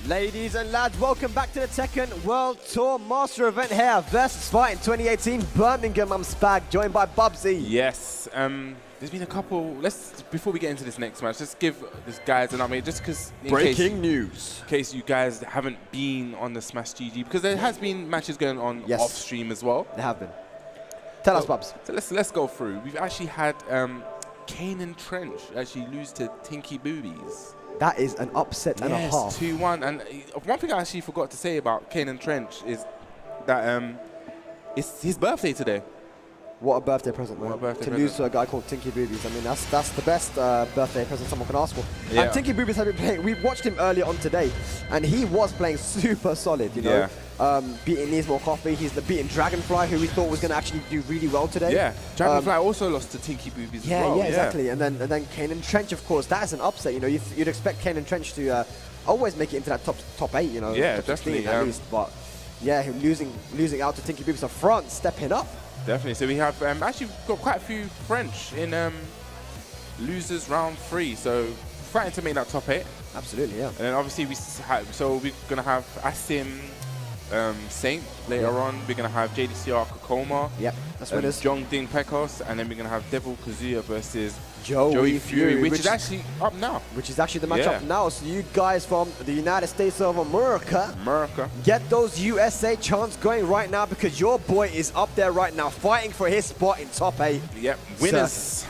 Ladies and lads, welcome back to the Tekken World Tour Master event here. VsFighting 2018 Birmingham. I'm Spag, joined by Bubsy. Yes, there's been a couple. Before we get into this next match, let's give this guys an update, just because Breaking news. In case you guys haven't been on the Smash GG, because there has been matches going on off stream as well. There have been. Tell us, Bubs. So let's go through. We've actually had Kane and Trench actually lose to Tinky Boobies. That is an upset and a half. 2-1. And one thing I actually forgot to say about Kane and Trench is that it's his birthday today. What a birthday present, man. To lose to a guy called Tinky Boobies. I mean, that's the best birthday present someone can ask for. Yeah. And Tinky Boobies has been playing. We watched him earlier on today, and he was playing super solid, you know. Beating Neesmore Coffee. He's beating Dragonfly, who we thought was going to actually do really well today. Yeah, Dragonfly also lost to Tinky Boobies as well. Yeah, exactly. And then Kane and Trench, of course, that is an upset. You know, you'd expect Kane and Trench to always make it into that top 8, you know. Yeah, top definitely. 16 at least. But yeah, him losing out to Tinky Boobies. So France stepping up. Definitely. So we have actually got quite a few French in losers round 3. So fighting to make that top 8. Absolutely, yeah. And then obviously we're gonna have Asim Saint later on. We're gonna have JDCR Kokoma. Yep, that's winners. Jeondding Pecos, and then we're gonna have Devil Kazuya versus Joey Fury, which is actually up now. Which is actually the match up now. So you guys from the United States of America, get those USA chants going right now, because your boy is up there right now fighting for his spot in top 8. Yep, winners.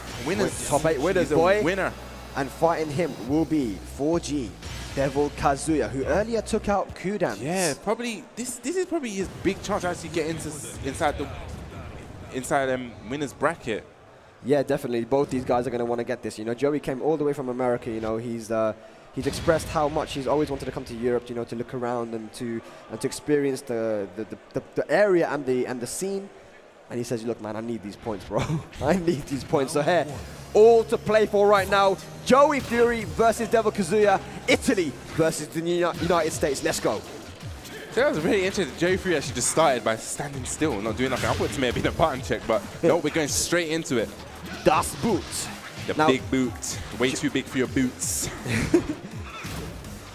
Top 8 winners, boy. Winner. And fighting him will be 4G Devil Kazuya, who earlier took out Qudans. Yeah, probably this is probably his big chance to actually get inside winners bracket. Yeah, definitely. Both these guys are going to want to get this. You know, Joey came all the way from America. You know, he's expressed how much he's always wanted to come to Europe. You know, to look around and to experience the area and the scene. And he says, "Look, man, I need these points, bro. I need these points." So here, all to play for right now. Joey Fury versus Devil Kazuya. Italy versus the United States. Let's go. So that was really interesting. Joey Fury actually just started by standing still, not doing nothing. I thought it may have been a button check, but no, we're going straight into it. Das Boot. The big boot. Way too big for your boots.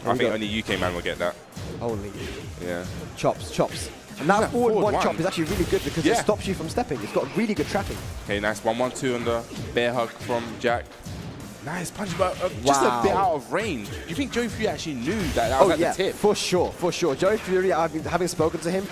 I think only UK man will get that. Only. Yeah. Chops. And that forward one chop is actually really good, because it stops you from stepping. It's got really good tracking. Okay, nice 1-1-2 on the bear hug from Jack. Nice punch, but just a bit out of range. Do you think Joey Fury actually knew that was at the tip? For sure. Joey Fury, having spoken to him,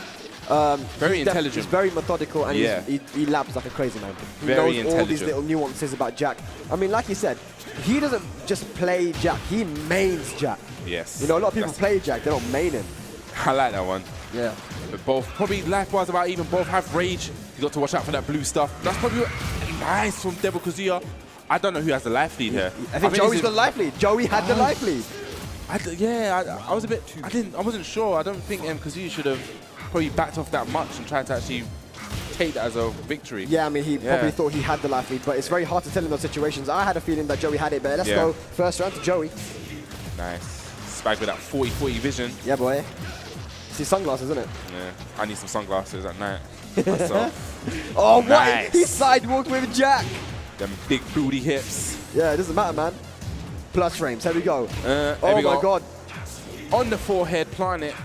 very intelligent. He's very methodical, and he labs like a crazy man. He knows all these little nuances about Jack. I mean, like he said, he doesn't just play Jack, he mains Jack. Yes. You know, a lot of people play Jack, they don't main him. I like that one. Yeah. But both, probably life-wise about even, both have rage. You got to watch out for that blue stuff. That's probably nice from Devil Kazuya. I don't know who has the life lead here. I think Joey's the life lead. Joey had the life lead. I was a bit, I wasn't sure. I don't think Kazuya should have probably backed off that much and tried to actually take that as a victory. Yeah, I mean, he probably thought he had the life lead, but it's very hard to tell in those situations. I had a feeling that Joey had it, but let's go first round to Joey. Nice. Spag with that 40-40 vision. Yeah, boy. It's his sunglasses, isn't it? Yeah. I need some sunglasses at night. Oh, nice. What? He sidewalked with Jack. Them big booty hips. Yeah, it doesn't matter, man. Plus frames. Here we go. Oh, my God. On the forehead, plant it.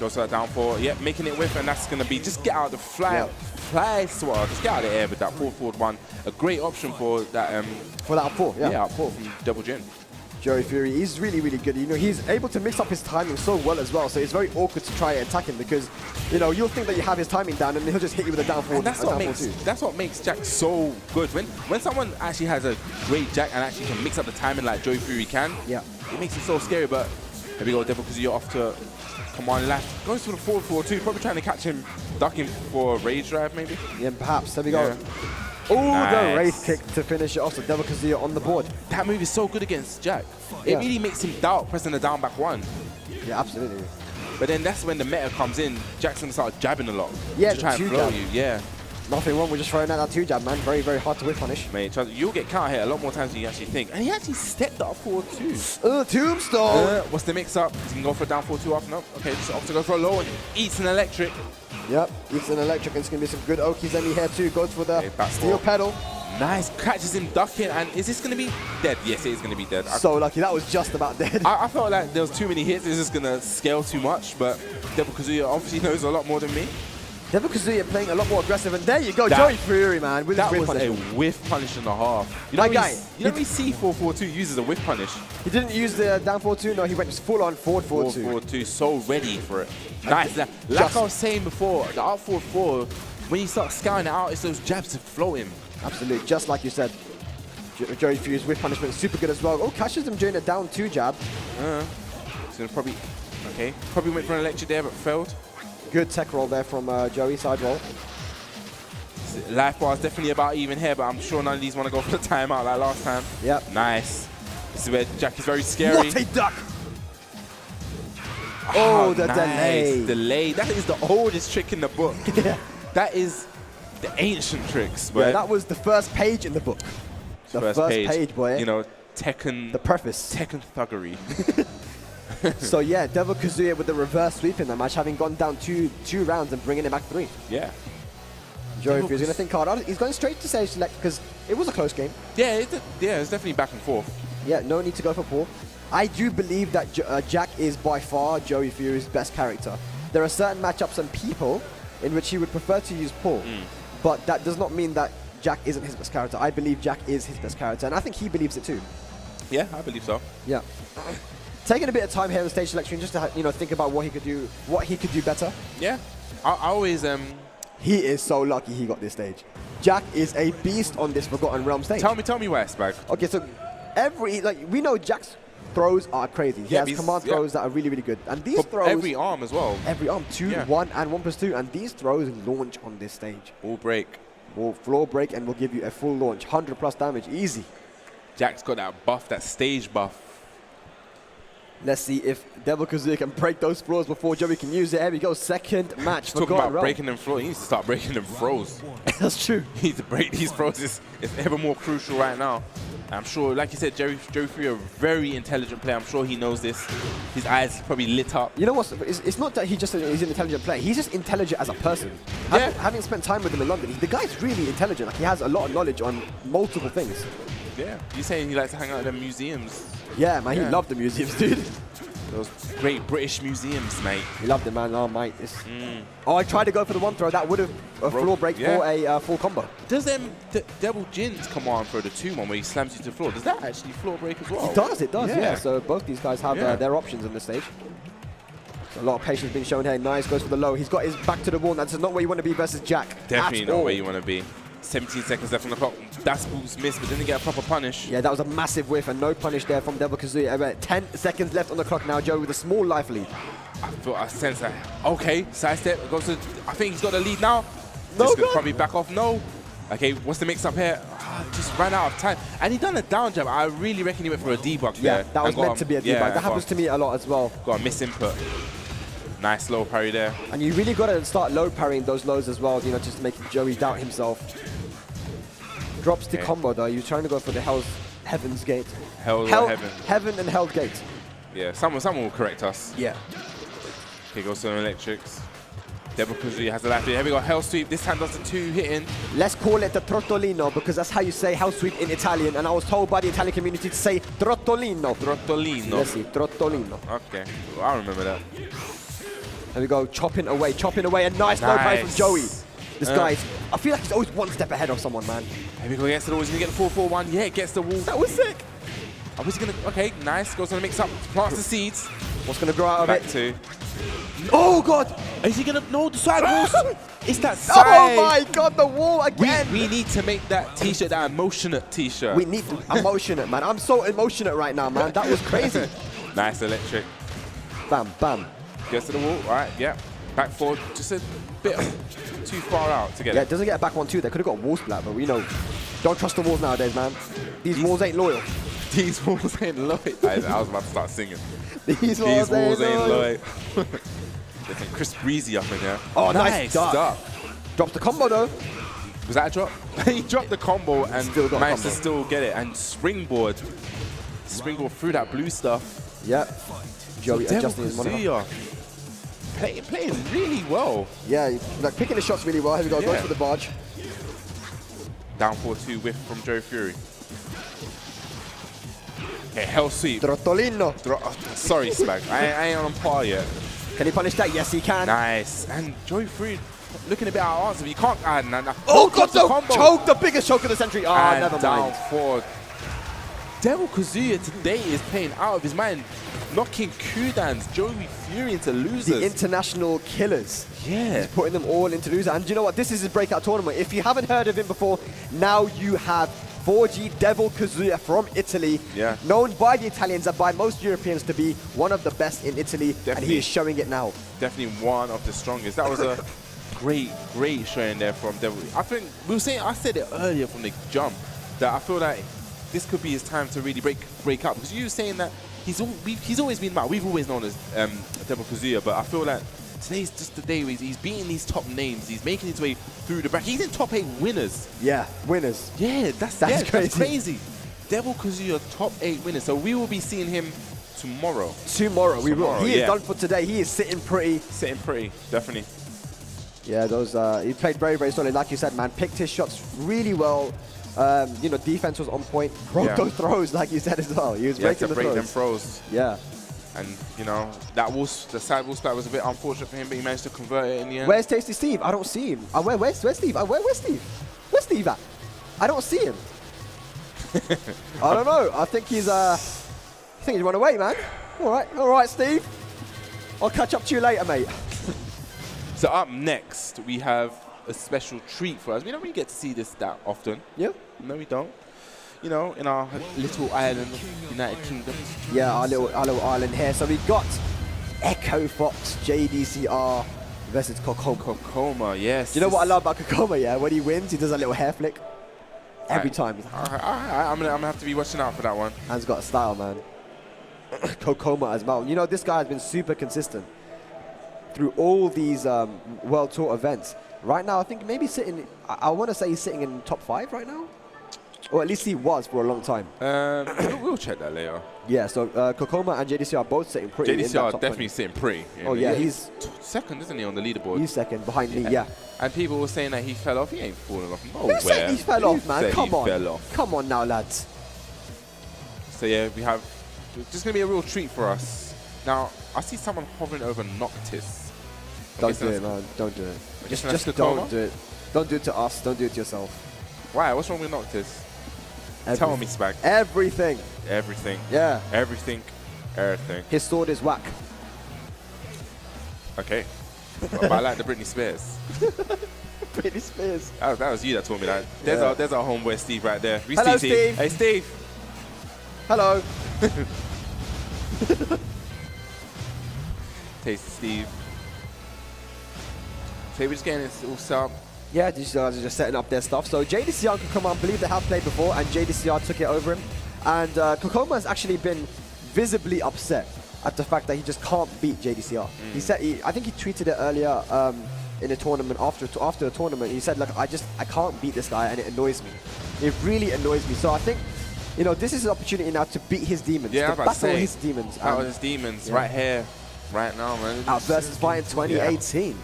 Goes to that down 4. Yep, making it whiff, and that's going to be just get out of the fly swirl. Just get out of the air with that forward one. A great option for that. For that up 4, yeah. Yeah, up 4 from Double Jin. Joey Fury, he's really, really good. You know, he's able to mix up his timing so well as well. So it's very awkward to try and attack him, because, you know, you'll think that you have his timing down, and he'll just hit you with a down forward. That's what makes Jack so good. When someone actually has a great Jack and actually can mix up the timing like Joey Fury can, it makes it so scary. But here we go, Devil Kazuya off to command left. Goes for the forward 4-2, probably trying to catch him, ducking for a rage drive maybe. Yeah, perhaps. There we go. Oh, the race kick to finish it off. So Devil Kazuya on the board. That move is so good against Jack. It really makes him doubt pressing the down back 1. Yeah, absolutely. But then that's when the meta comes in. Jack's gonna start jabbing a lot. Yeah, to try and blow you. Yeah. Nothing wrong with just throwing out that 2 jab, man. Very, very hard to whiff punish. Mate, trust me, you'll get counter hit a lot more times than you actually think. And he actually stepped up forward too. Tombstone! What's the mix up? He can go for a down 4-2 off. No. Okay, just off to go for a low and eats an electric. Yep, eats an electric, and it's going to be some good Okies in here too. Goes for the steel pedal. Nice, catches him ducking, and is this going to be dead? Yes, it is going to be dead. So lucky, that was just about dead. I felt like there was too many hits, it's just going to scale too much, but Devil Kazuya obviously knows a lot more than me. Devil Kazuya playing a lot more aggressive, and there you go, Joey Fury, man, with his whiff punish. That was a whiff punish and a half. You know we see 4-4-2 uses a whiff punish. He didn't use the down 4-2, no, he went just full on forward 4-2. 4-4-2, so ready for it. Nice. Like I was saying before, the out forward 4, when you start scouting it out, it's those jabs to float him. Absolutely, just like you said. Joey Fury's whiff punishment is super good as well. Oh, catches him during a down 2 jab. He's going to probably went for an electric there, but failed. Good tech roll there from Joey, side roll. Life bar is definitely about even here, but I'm sure none of these want to go for the timeout like last time. Yep. Nice. This is where Jack is very scary. What a duck! Oh, the delay. Delay. That is the oldest trick in the book. Yeah. That is the ancient tricks. Yeah, that was the first page in the book. The first page, boy. You know, Tekken. The preface. Tekken thuggery. So yeah, Devil Kazuya with the reverse sweep in the match, having gone down two rounds and bringing it back 3. Yeah. Joey Fury's going to think hard. He's going straight to stage select because it was a close game. Yeah, it's definitely back and forth. Yeah, no need to go for Paul. I do believe that Jack is by far Joey Fury's best character. There are certain matchups and people in which he would prefer to use Paul, but that does not mean that Jack isn't his best character. I believe Jack is his best character, and I think he believes it too. Yeah, I believe so. Yeah. Taking a bit of time here on the stage selection just to think about what he could do better. Yeah, I always He is so lucky he got this stage. Jack is a beast on this Forgotten Realm stage. Tell me why, Spag. Okay, so we know Jack's throws are crazy. He has command throws that are really, really good. And these throws... Every arm as well. Every arm. 2, 1, and 1+2. And these throws launch on this stage. Full break. Will floor break and will give you a full launch. 100+ damage. Easy. Jack's got that buff, that stage buff. Let's see if Devil Kazuya can break those floors before Joey can use it. Here we go. Second match. Talking about breaking them floors. He needs to start breaking them throws. That's true. He needs to break these throws. It's ever more crucial right now. I'm sure, like you said, Joey Fury, a very intelligent player. I'm sure he knows this. His eyes probably lit up. You know what? It's not that he's an intelligent player. He's just intelligent as a person. Yeah. Having spent time with him in London, the guy's really intelligent. Like, he has a lot of knowledge on multiple things. Yeah. You're saying he likes to hang out at the museums. Yeah, man. He loved the museums, dude. Those great British museums, mate. He loved it, man. Oh, mate. Oh, I tried to go for the 1 throw. That would have a floor break for a full combo. Does Devil Jin's come on for the 2-1 where he slams you to the floor? Does that actually floor break as well? It does, yeah. So both these guys have their options on this stage. So a lot of patience being shown here. Nice, goes for the low. He's got his back to the wall. That's not where you want to be versus Jack. Definitely not where you want to be. 17 seconds left on the clock. That's boost missed, but didn't get a proper punish. Yeah, that was a massive whiff and no punish there from Devil Kazuya. 10 seconds left on the clock now, Joe, with a small life lead. I sense that. Okay, sidestep. Goes to, I think he's got the lead now. No, this could probably back off. No. Okay, what's the mix up here? Just ran out of time. And he done a down jab. I really reckon he went for a debug there. Yeah, that was meant to be a debug. That happens to me a lot as well. Got a miss input. Nice low parry there. And you really got to start low parrying those lows as well, just to make Joey doubt himself. Drops the combo though. You're trying to go for the Heaven's Gate. Heaven and Hell's Gate. Yeah, someone will correct us. Yeah. Okay, goes to electrics. Devil Kazuya has a left. Here we go, Hell Sweep. This time does the 2 hitting. Let's call it the Trottolino because that's how you say Hell Sweep in Italian. And I was told by the Italian community to say Trottolino. Trottolino. Let's see, Trottolino. Okay, well, I remember that. There we go, chopping away, and nice low parry from Joey. This guy, I feel like he's always 1 step ahead of someone, man. Here we go, against the wall. He's going to get the 4-4-1. Yeah, gets the wall. That was sick. Oh, was he going to, okay, nice. Goes on to mix up, plants the seeds. What's going to grow out of it? Back 2. Oh, God. Is he going to, no, the side walls. It's that side. Oh, my God, the wall again. We need to make that t-shirt, that emotionate t-shirt. We need emotionate, man. I'm so emotionate right now, man. That was crazy. Nice electric. Bam, bam. Gets to the wall. All right, yeah. Back forward, just a bit too far out to get it. Yeah, it doesn't get a back 1-2. They could have got wall splat, but we know. Don't trust the walls nowadays, man. These walls ain't loyal. These walls ain't loyal. I was about to start singing. These walls ain't loyal. There's some Chris Breezy up in there. Oh, nice duck. Drops the combo, though. Was that a drop? He dropped the combo and Still got a managed to combo. still get it. And springboard through that blue stuff. Yeah. Joey Devil adjusting his monitor. Kazuya playing really well. Yeah, like picking the shots really well. Here we go, Yeah. goes for the barge. Down 4-2 whiff from Joe Fury. Okay, hell sweep. Trottolino. Sorry, Spag. I ain't on par yet. Can he punish that? Yes, he can. Nice. And Joe Fury looking a bit out of answer. He can't. Oh, God, drops the no. combo. Choke, the biggest choke of the century. Ah, And never down mind. 4. Devil Kazuya today is playing out of his mind, knocking Qudans, Joey Fury into losers. The international killers. Yeah. He's putting them all into losers. And you know what? This is his breakout tournament. If you haven't heard of him before, now you have 4G Devil Kazuya from Italy. Yeah. Known by the Italians and by most Europeans to be one of the best in Italy. And Definitely. he is showing it now. Definitely one of the strongest. That was a great showing there from Devil. I think I said it earlier from the jump that I feel like this could be his time to really break up, because you were saying that he's always been mad. We've always known as Devil Kazuya, but I feel like today's just the day where he's beating these top names. He's making his way through the bracket. He's in top 8 winners. Yeah, winners. Yeah, that's crazy. That's crazy. Devil Kazuya top 8 winners. So we will be seeing him tomorrow. Tomorrow we will. He is yeah. done for today. He is sitting pretty. Sitting pretty, definitely. Yeah, those he played very, very solid. Like you said, man, picked his shots really well. You know, defense was on point. Broke those throws, like you said as well. He was breaking the break throws. them throws. Yeah. And you know, the side wall splat was a bit unfortunate for him, but he managed to convert it in the end. Where's Tasty Steve? I don't see him. Where's Steve? Where's Steve? Where's Steve at? I don't see him. I don't know. I think he's run away, man. All right, Steve. I'll catch up to you later, mate. So up next, we have a special treat for us. We don't really get to see this that often. Yeah. No, we don't. You know, in our little island of United Kingdom. Yeah, our little island here. So we got Echo Fox JDCR versus Kokoma. Kokoma, yes. Do you know what I love about Kokoma? Yeah, when he wins, he does a little hair flick every time. I'm gonna have to be watching out for that one. Man's got a style, man. Kokoma as well. You know, this guy has been super consistent through all these World Tour events. Right now, I think maybe sitting, I want to say he's sitting in top 5 right now. Or at least he was for a long time. We'll check that later. Yeah, so Kokoma and JDCR are both sitting pretty. JDCR definitely sitting pretty. Oh yeah, he's second, isn't he, on the leaderboard? He's second behind me. Yeah. And people were saying that he fell off. He ain't falling off. Who said he fell off, man? Come on. Fell off. Come on now, lads. So yeah, we have just gonna be a real treat for us. Now I see someone hovering over Noctis. Don't do it, man. Don't do it. Just don't do it. Don't do it to us. Don't do it to yourself. Why? What's wrong with Noctis? Everything. Tell me, Spag. Everything. Everything. Yeah. Everything. Everything. His sword is whack. Okay. But I like the Britney Spears. Britney Spears. That was you that told me that. There's our homeboy Steve right there. Hello, Steve. Hey, Steve. Hello. Tasty Steve. So we're just getting this all set up. Yeah, these guys are just setting up their stuff. So JDCR and Kokoma, I believe they have played before, and JDCR took it over him. And Kokoma has actually been visibly upset at the fact that he just can't beat JDCR. He said, I think he tweeted it earlier in a tournament, after the tournament. He said, look, I can't beat this guy, and it annoys me. It really annoys me. So I think, you know, this is an opportunity now to beat his demons, to battle his demons. Battle his demons right here, right now, man. Out versus Fighting 2018. Yeah.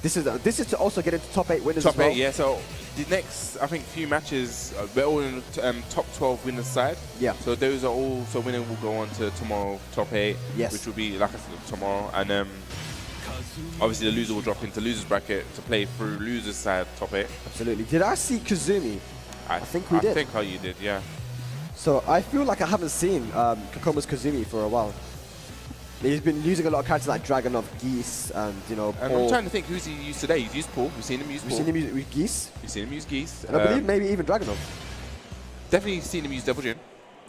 This is to also get into top 8 winners as well. Top 8, yeah. So the next, I think, few matches, we're all in top 12 winners side. Yeah. So those are all. So winner will go on to tomorrow top 8. Yes. Which will be, like I said, tomorrow, and obviously the loser will drop into losers bracket to play through losers side top 8. Absolutely. Did I see Kazumi? I think we did. I think how you did, yeah. So I feel like I haven't seen Kokoma's Kazumi for a while. He's been using a lot of characters like Dragonov, Geese, and you know. And I'm trying to think who's he used today. He's used Paul. We've seen him use Paul. We've seen him use Geese. We've seen him use Geese. And I believe maybe even Dragonov. Definitely seen him use Devil Jin.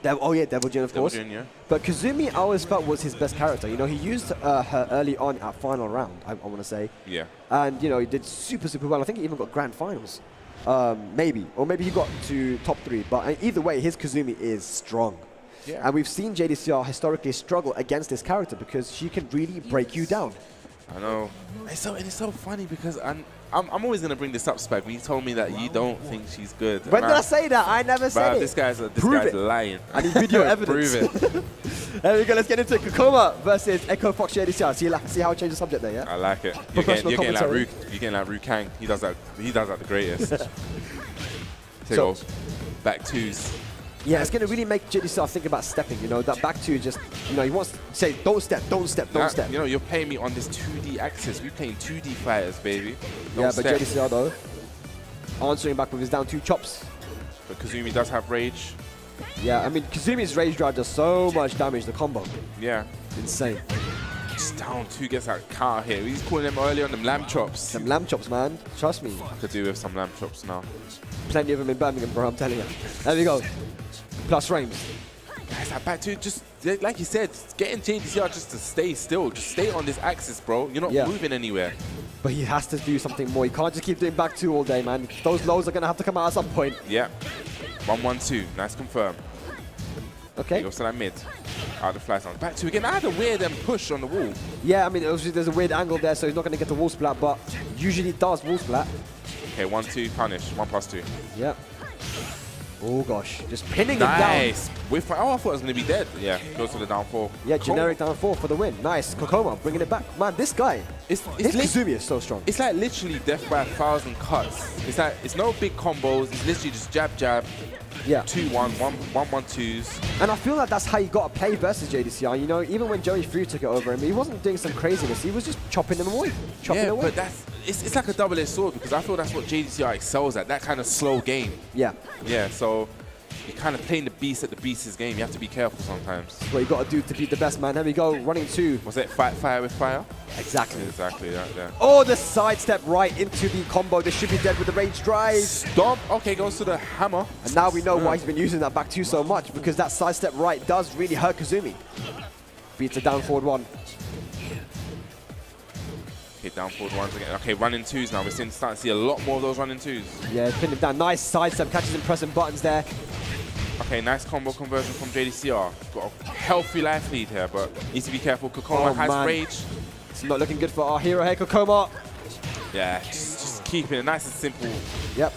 Oh yeah, Devil Jin, of course. Devil Jin, yeah. But Kazumi, I always felt was his best character. You know, he used her early on at final round, I want to say. Yeah. And you know, he did super well. I think he even got grand finals. Maybe. Or maybe he got to top 3. But either way, his Kazumi is strong. Yeah. And we've seen JDCR historically struggle against this character because she can really break you down. I know. It's so funny because I'm always gonna bring this up, Spag. When you told me that you don't think she's good. When did I say that? I never said it. This guy's lying. I need video evidence. Prove it. There we go. Let's get into it. Kokoma versus Echo Fox JDCR. See how I changed the subject there, yeah? I like it. You're getting like Ru Kang. He does that the greatest. Here goes. Back twos. Yeah, it's going to really make JDCR think about stepping, you know, that back two just, you know, he wants to say, don't step, don't step, don't step. You know, you're playing me on this 2D axis. We're playing 2D fighters, baby. But JDCR, though, answering back with his down two chops. But Kazumi does have rage. Yeah, I mean, Kazumi's rage drive does so much damage, the combo. Yeah. Insane. Just down two, gets that counter here. He's calling them earlier on them lamb chops. Some lamb chops, man. Trust me. I could do with some lamb chops now. Plenty of them in Birmingham, bro, I'm telling you. There we go. Plus frames. Guys, that back two, just like you said, getting JDCR just to stay still. Just stay on this axis, bro. You're not moving anywhere. But he has to do something more. He can't just keep doing back two all day, man. Those lows are going to have to come out at some point. Yeah. 1-1-2. Nice confirm. Okay. He goes to that mid. Out the fly sound. Back two again. I had a weird push on the wall. Yeah, I mean, obviously there's a weird angle there, so he's not going to get the wall splat, but usually does wall splat. Okay, 1-2, punish. 1+2. Yeah. Oh gosh, just pinning him down. Nice. Oh, I thought it was going to be dead. Yeah, goes to the down four. Yeah, generic down four for the win. Nice. Kokoma bringing it back. Man, this guy, his Kazumi is so strong. It's like literally death by 1,000 cuts. It's like, it's no big combos. It's literally just jab, jab. Yeah. 2-1, 1-1-2s. And I feel like that's how you got to play versus JDCR. You know, even when Joey Fury took it over him, he wasn't doing some craziness. He was just chopping them away. Yeah, but it's like a double-edged sword because I feel that's what JDCR excels at, that kind of slow game. Yeah. Yeah, so you're kind of playing the beast at the beast's game. You have to be careful sometimes. That's what you got to do to beat the best, man. There we go, running two. Was it fight fire with fire? Exactly. Exactly, right there. Oh, the sidestep right into the combo. This should be dead with the rage drive. Stop. Okay, goes to the hammer. And now we know why he's been using that back two so much, because that sidestep right does really hurt Kazumi. Beats a down forward one. Okay, down forward ones again. Okay, running twos now. We're starting to see a lot more of those running twos. Yeah, pin him down. Nice sidestep, catches him pressing buttons there. Okay, nice combo conversion from JDCR. Got a healthy life lead here, but needs to be careful. Kokoma has rage. It's not looking good for our hero here, Kokoma. Yeah, just keeping it nice and simple. Yep.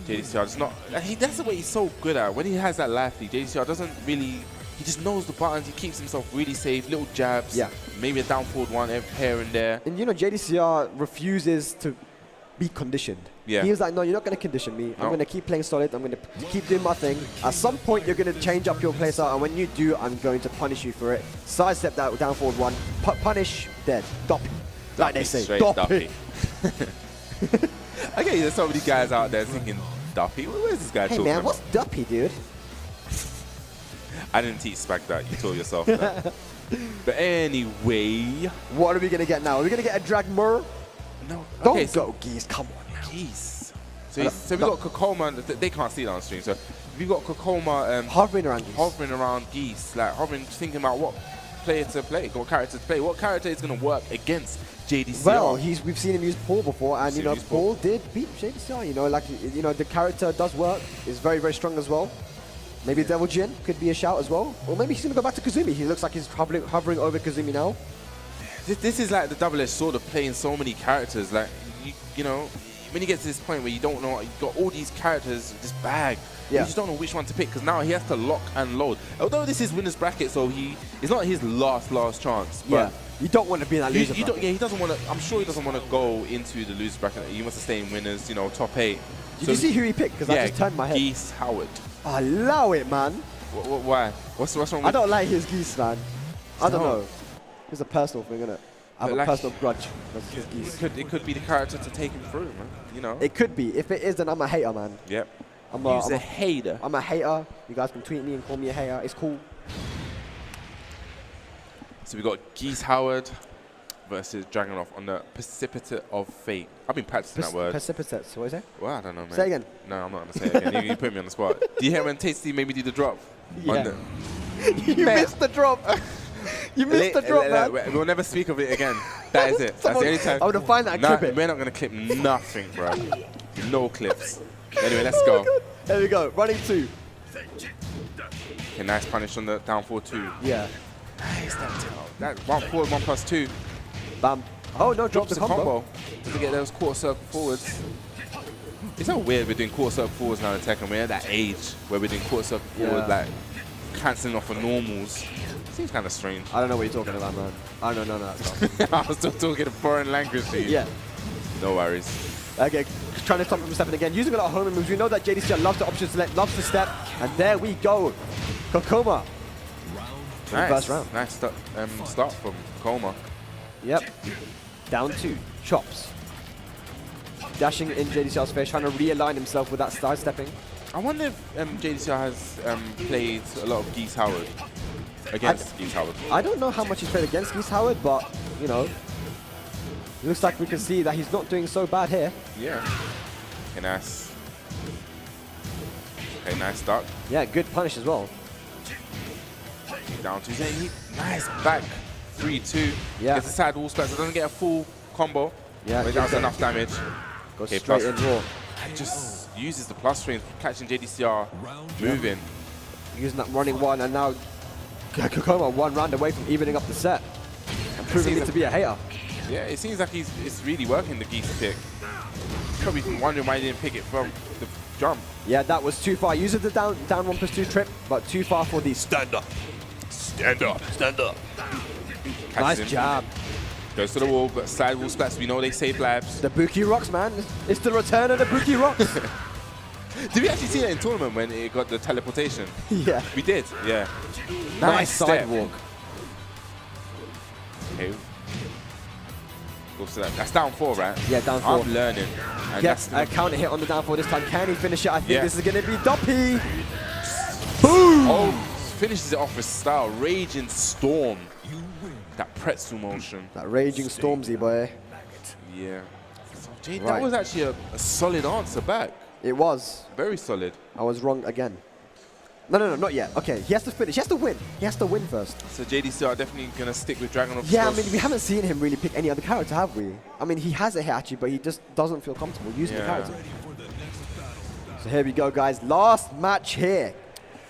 JDCR does not. That's the way he's so good at. When he has that life lead, JDCR doesn't really. He just knows the buttons. He keeps himself really safe. Little jabs. Yeah. Maybe a down forward one here and there. And you know, JDCR refuses to be conditioned. Yeah. He was like, no, you're not going to condition me. I'm going to keep playing solid. I'm going to keep doing my thing. At some point, you're going to change up your playstyle, and when you do, I'm going to punish you for it. Sidestep that down forward one. Punish, dead. Doppy. Like they say. Doppy. Okay, there's so many guys out there thinking, Doppy? Where's this guy talking about? Hey man, what's Doppy, dude? I didn't teach Spag that. You told yourself that. But anyway. What are we going to get now? Are we going to get a drag Mur? No. Don't go Geese. Come on now. Geese. So we got Kokoma. They can't see that on stream. So we got Kokoma hovering around Geese. Hovering around Geese. Like hovering, thinking about what player to play, what character to play. What character is going to work against JDCR? Well, we've seen him use Paul before, and you know, Paul did beat JDCR. You know, like, you know, the character does work. Is very, very strong as well. Maybe Devil Jin could be a shout as well. Or maybe he's going to go back to Kazumi. He looks like he's hovering over Kazumi now. This is like the double-edged sword of playing so many characters. Like, you know, when you get to this point where you don't know, you've got all these characters, this bag, you just don't know which one to pick, because now he has to lock and load. Although this is winner's bracket, so it's not his last chance. But you don't want to be in that loser bracket. Yeah, he doesn't want to. I'm sure he doesn't want to go into the loser bracket. He wants to stay in winners, you know, top 8. Did you see who he picked? Because I just turned my head. Geese Howard. Allow it, man. Why? What's wrong with I don't like his Geese, man. I don't know. It's a personal thing, isn't it? I have a personal grudge. His Geese. It could be the character to take him through, man. You know. It could be. If it is, then I'm a hater, man. Yep. I'm a hater. I'm a hater. You guys can tweet me and call me a hater. It's cool. So we got Geese Howard versus Dragunov on the Precipitate of Fate. I've been practicing that word. Precipitate. So what is it? Well, I don't know, man. Say again. No, I'm not going to say it again. You put me on the spot. Do you hear when Tasty made me do the drop? Yeah. You missed the drop. You missed the drop, man. We'll never speak of it again. That is it. That's the only time. I'm going to find that and clip it. We're not going to clip nothing, bro. No clips. Anyway, let's go. There we go. Running 2. Okay, nice punish on the down 4-2. Yeah. Nice, that 1 forward, 1+2. Bam. Oh, no, drops the combo. Doesn't get those quarter circle forwards. It's so weird we're doing quarter circle forwards now in Tekken. We're at that age where we're doing quarter circle forward, like cancelling off for normals. Seems kind of strange. I don't know what you're talking about, man. I don't know none of that stuff. I was still talking a foreign language to you. Yeah. No worries. Okay, trying to stop him from stepping again. Using a lot of homing moves. We know that JDCR loves the option select, loves to step. And there we go. Kokoma. Nice. First round. Nice start from Kokoma. Yep. Down 2. Chops. Dashing in JDCR's face, trying to realign himself with that side stepping. I wonder if JDCR has played a lot of Geese Howard against Geese Howard. I don't know how much he's played against Geese Howard, but, you know, it looks like we can see that he's not doing so bad here. Yeah. Okay, nice. Okay, nice duck. Yeah, good punish as well. Down 2. Nice back. 3-2. Yeah. Gets a side wall splash. Doesn't get a full combo. Yeah. But that's enough damage. Goes straight in raw. Just uses the plus frames, catching JDCR moving. Using that running one, and now Kokoma 1 round away from evening up the set and proving it to be a hater. Yeah, it seems like it's really working the Geese pick. Probably wondering why he didn't pick it from the jump. Yeah, that was too far. Uses the down 1+2 trip, but too far for the stand up. Stand up. Stand up. Nice jab. Goes to the wall, but side wall splats. We know they save lives. The Buki rocks, man. It's the return of the Buki rocks. Did we actually see that in tournament when it got the teleportation? Yeah. We did, yeah. Nice sidewalk. Okay. Goes to that. That's down 4, right? Yeah, down 4. I'm learning. And Gets a counter hit on the down 4 this time. Can he finish it? I think this is going to be Doppy. Boom! Oh, finishes it off with style. Raging Storm. That pretzel motion. That raging Stormzy, boy. Yeah. So, Jade, that was actually a solid answer back. It was. Very solid. I was wrong again. No, not yet. Okay, he has to finish. He has to win. He has to win first. So JDCR are definitely going to stick with Dragon of Yeah, I mean, we haven't seen him really pick any other character, have we? I mean, he has a Heihachi, but he just doesn't feel comfortable using the character. So here we go, guys. Last match here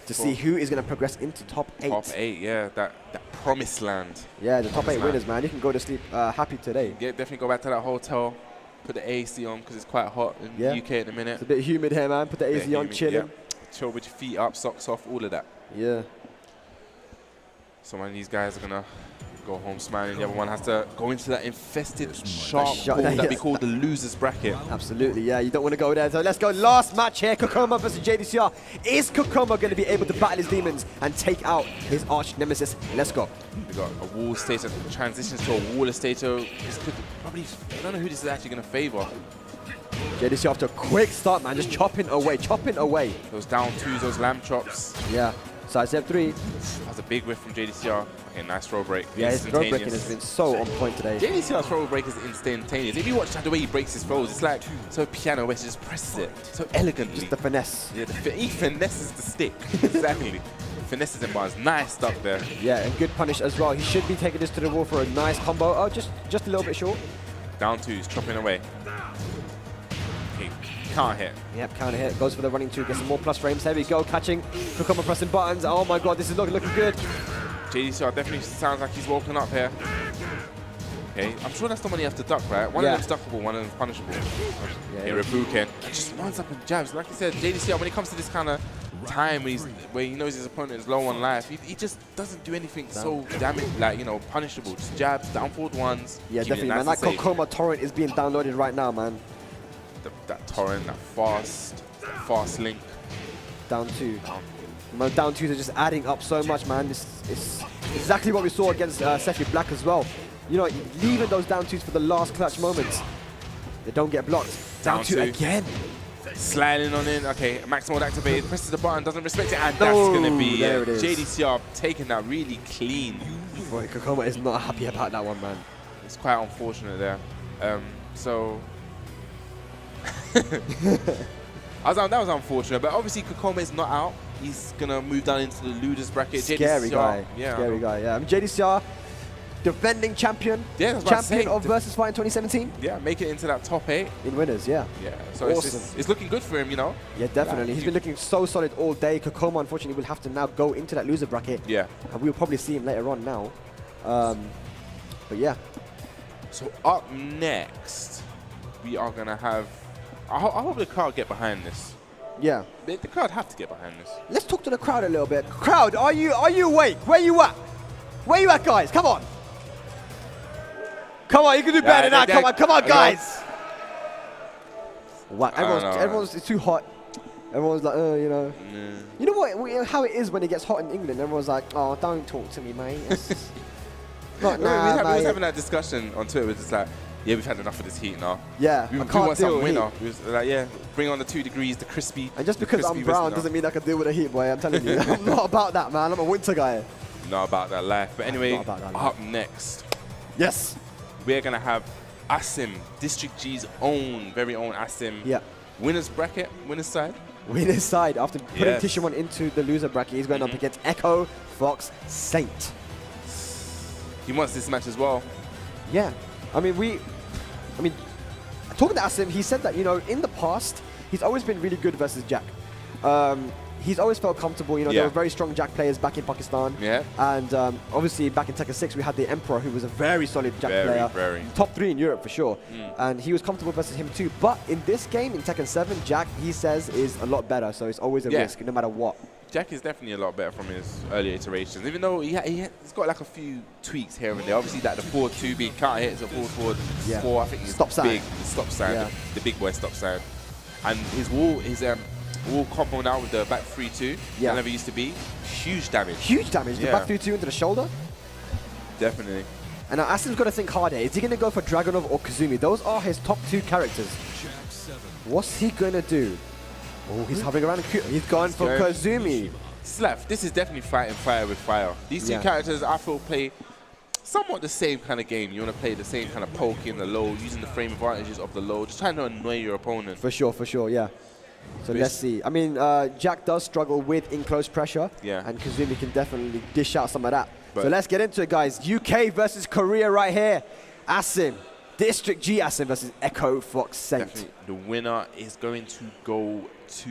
to see who is going to progress into top 8. Top 8, yeah. That promised land. Yeah, the top 8 winners, man. You can go to sleep happy today. Yeah, definitely go back to that hotel. Put the AC on because it's quite hot in the UK at the minute. It's a bit humid here, man. Put the AC on, chilling. Yeah. Chill with your feet up, socks off, all of that. Yeah. So one of these guys are going to go home smiling. The other one has to go into that infested sharp pool that we call the loser's bracket. Absolutely, yeah. You don't want to go there. So let's go. Last match here. Kokoma versus JDCR. Is Kokoma going to be able to battle his demons and take out his arch nemesis? Let's go. We got a wall stator, transitions to a wall stator. This could probably, I don't know who this is actually going to favor. JDCR after a quick start, man. Just chopping away, chopping away. Those down 2s, those lamb chops. Yeah. Side step 3. That's a big whiff from JDCR. Okay, nice throw break. Yeah, his throw breaking has been so on point today. JDCR's throw break is instantaneous. If you watch the way he breaks his throws, it's like so piano where he just presses it so elegantly. Just the finesse. Yeah, he finesses the stick. Exactly. Finesses and bars. Nice stuff there. Yeah, and good punish as well. He should be taking this to the wall for a nice combo. Oh, just a little bit short. Down 2s, chopping away. Okay, can't hit. Yep, counter hit. Goes for the running 2, gets some more plus frames. There we go, catching. Kokoma pressing buttons. Oh my god, this is looking good. JDCR definitely sounds like he's woken up here. Okay, I'm sure that's the one you have to duck, right? One of them's duckable, one of them's punishable. Yeah, Rebuken. Just runs up and jabs. Like I said, JDCR, when it comes to this kind of time where he knows his opponent is low on life, he just doesn't do anything so damaging, like, you know, punishable. Just jabs, down forward ones. Yeah, definitely, man. That Kokoma torrent is being downloaded right now, man. That torrent, that fast link. Down 2. Man, down 2s are just adding up so much, man. It's exactly what we saw against Sefi Black as well. You know, leaving those down 2s for the last clutch moments. They don't get blocked. Down 2 again. Sliding on in. Okay, max mode activated. Presses the button, doesn't respect it, and that's going to be JDCR taking that really clean. Boy, Kokoma is not happy about that one, man. It's quite unfortunate there. So that was unfortunate, but obviously Kokoma is not out. He's gonna move down into the losers bracket. Scary JDCR, guy. Yeah, scary guy. Yeah. JDCR, defending champion. Yeah, champion of VsFighting 2017. Yeah, make it into that top 8 in winners. Yeah. Yeah. So awesome. it's looking good for him, you know. Yeah, definitely. He's been looking so solid all day. Kokoma, unfortunately, will have to now go into that loser bracket. Yeah. And we'll probably see him later on now. But yeah. So up next, we are going to have... I hope the crowd get behind this. Yeah. The crowd have to get behind this. Let's talk to the crowd a little bit. Crowd, are you awake? Where you at? Where you at, guys? Come on. Come on, you can do better than that. Come on, guys. Wow, everyone's it's too hot. Everyone's like, you know. You know what? How it is when it gets hot in England. Everyone's like, oh, don't talk to me, mate. Not now, we was having that discussion on Twitter. It's just like, yeah, we've had enough of this heat now. Yeah, we I can't want deal some with winter. heat. We was like, yeah, bring on the 2 degrees, the crispy. And just because I'm brown doesn't mean I can deal with the heat, boy. I'm telling you, I'm not about that, man. I'm a winter guy. Not about that life. But anyway, up next, yes, we're gonna have Asim, District G's very own Asim. Yeah. Winners bracket, winners side. Winners side after putting Tishimon into the loser bracket. He's going up against Echo, Fox, Saint. He wants this match as well. Yeah, I mean, talking to Asim, he said that, you know, in the past, he's always been really good versus Jack. He's always felt comfortable, you know, there were very strong Jack players back in Pakistan. Yeah. And obviously back in Tekken 6, we had the Emperor, who was a very solid Jack player. Top 3 in Europe for sure. And he was comfortable versus him too. But in this game, in Tekken 7, Jack, he says, is a lot better. So it's always a risk, no matter what. Jack is definitely a lot better from his earlier iterations, even though he's got like a few tweaks here and there. Obviously, like the 4-2 being counter hits, a forward 4, I think he's stop sign. Big, stop sign, the big boy stop sign. And his wall combo now with the back 3-2, never used to be, huge damage. Huge damage, the back 3-2 into the shoulder? Definitely. And now Asim's got to think harder. Is he going to go for Dragunov or Kazumi? Those are his top 2 characters. What's he going to do? Oh, he's hovering around. He's gone for Kazumi. Slap, this is definitely fighting fire with fire. These 2 characters, I feel, play somewhat the same kind of game. You want to play the same kind of poke in the low, using the frame advantages of the low, just trying to annoy your opponent. For sure, yeah. So let's see. I mean, Jack does struggle with in-close pressure, and Kazumi can definitely dish out some of that. So let's get into it, guys. UK versus Korea right here. Asim, District G Asim versus Echo Fox Saint. Definitely. The winner is going to go to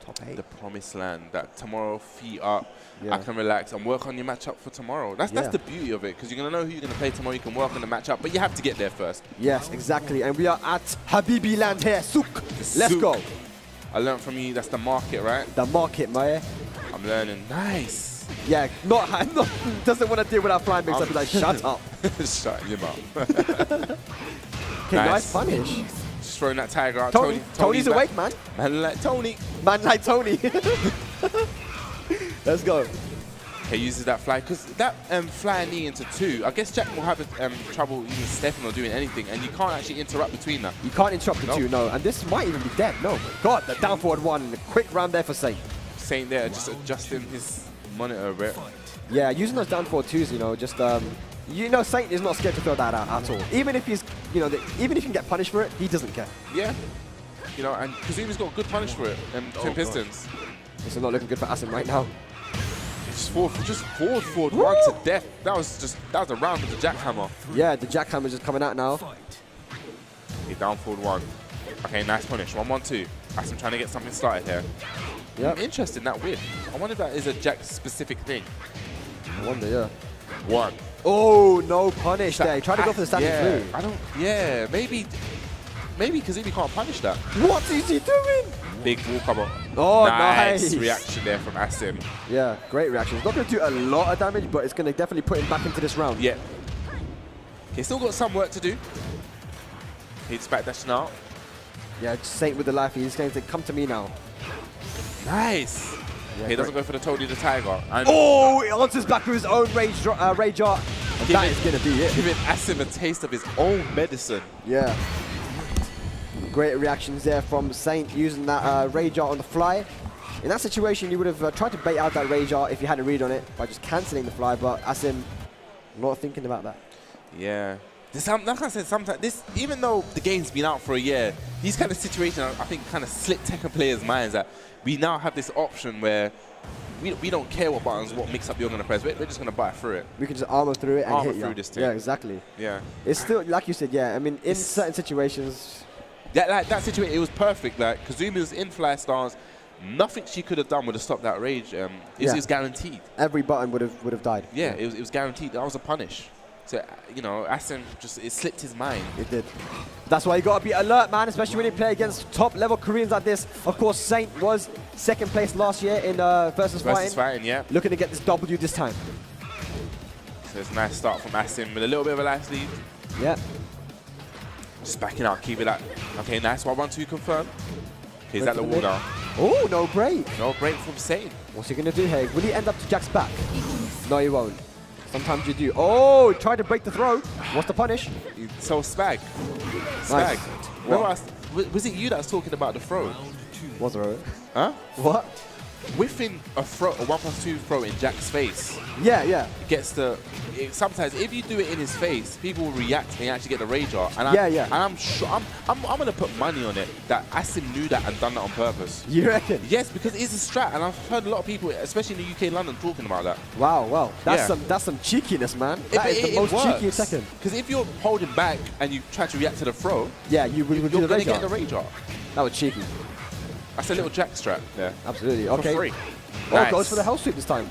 top 8, the promised land. That tomorrow, feet up, I can relax and work on your matchup for tomorrow. That's the beauty of it, because you're going to know who you're going to play tomorrow. You can work on the matchup, but you have to get there first. Yes, exactly. And we are at Habibi land here. Souk. Let's go. I learned from you, that's the market, right? The market, Maya. I'm learning. Nice. Yeah, doesn't want to deal with our flying mix. I'll be like, shut up. Shut your mouth. Okay, nice punish. Just throwing that tiger out. Tony's awake, man. Man like Tony. Man like Tony. Let's go. Okay, uses that fly, because that fly knee into 2, I guess Jack will have trouble even stepping or doing anything, and you can't actually interrupt between that. You can't interrupt the 2, no. And this might even be dead, no. God, the down forward 1, the quick round there for Saint. Saint there, just adjusting his monitor a bit. Yeah, using those down forward 2s, you know, just, you know, Saint is not scared to throw that out at all. Even if he's, you know, even if he can get punished for it, he doesn't care. Yeah. You know, and Kazumi's got good punish for it, Twin Pistons. This is not looking good for Asim right now. Just forward one to death. That was a round with the jackhammer. Yeah, the jackhammer's just coming out now. He's down forward 1. Okay, nice punish. 1-1-2. Asim trying to get something started here. Yeah. I'm interested in that win. I wonder if that is a Jack specific thing. I wonder, yeah. 1. Oh, no punish there. He tried to go for the standing through. Yeah, maybe Kazumi can't punish that. What is he doing? Big wall cover. Oh, nice reaction there from Asim. Yeah, great reaction. It's not going to do a lot of damage, but it's going to definitely put him back into this round. Yeah. He's still got some work to do. He's back dashing out. Yeah, Saint with the life. He's going to come to me now. Nice. Yeah, he doesn't go for the Tony the Tiger. And he answers back with his own rage art. That is going to be it. Giving Asim a taste of his own medicine. Yeah. Great reactions there from Saint using that rage art on the fly. In that situation, you would have tried to bait out that rage art if you had a read on it by just cancelling the fly, but Asim not thinking about that. Yeah. Like I said, sometimes even though the game's been out for a year, these kind of situations, I think, kind of slip Tekken players' minds that we now have this option where we don't care what buttons, what mix-up you're going to press. We're just going to buy through it. We can just armor through it and hit through you. This thing. Yeah, exactly. Yeah. It's still, like you said, yeah. I mean, in certain situations... That situation, it was perfect. Like, Kazumi was in fly stars. Nothing she could have done would have stopped that rage. It's guaranteed. Every button would have died. Yeah, it was guaranteed. That was a punish. So, you know, Asim it slipped his mind. It did. That's why you got to be alert, man, especially when you play against top-level Koreans like this. Of course, Saint was second place last year in VsFighting. Yeah. Looking to get this W this time. So it's a nice start from Asim with a little bit of a life lead. Yeah. Just backing out, keep it up. Okay, nice. 1-1-2 confirmed. Okay, is that the wall now? Oh, no break. No break from Saint. What's he going to do here? Will he end up to Jack's back? No, he won't. Sometimes you do. Oh, tried to break the throw. What's the punish? So Spag. Nice. Remember was it you that was talking about the throw? What's the throw? Huh? What? Whiffing a 1+2 throw in Jack's face. Yeah, yeah. Gets the. Sometimes if you do it in his face, people will react and you actually get the rage art. And yeah. And I'm sure I'm gonna put money on it that Asim knew that and done that on purpose. You reckon? Yes, because it's a strat, and I've heard a lot of people, especially in the UK, London, talking about that. Wow. That's some cheekiness, man. That is the most cheeky second. Because if you're holding back and you try to react to the throw, yeah, you're gonna get the rage art. That was cheeky. That's a little Jack strat there. Absolutely. Okay. For free. Oh, Nice. goes for the hell sweep this time.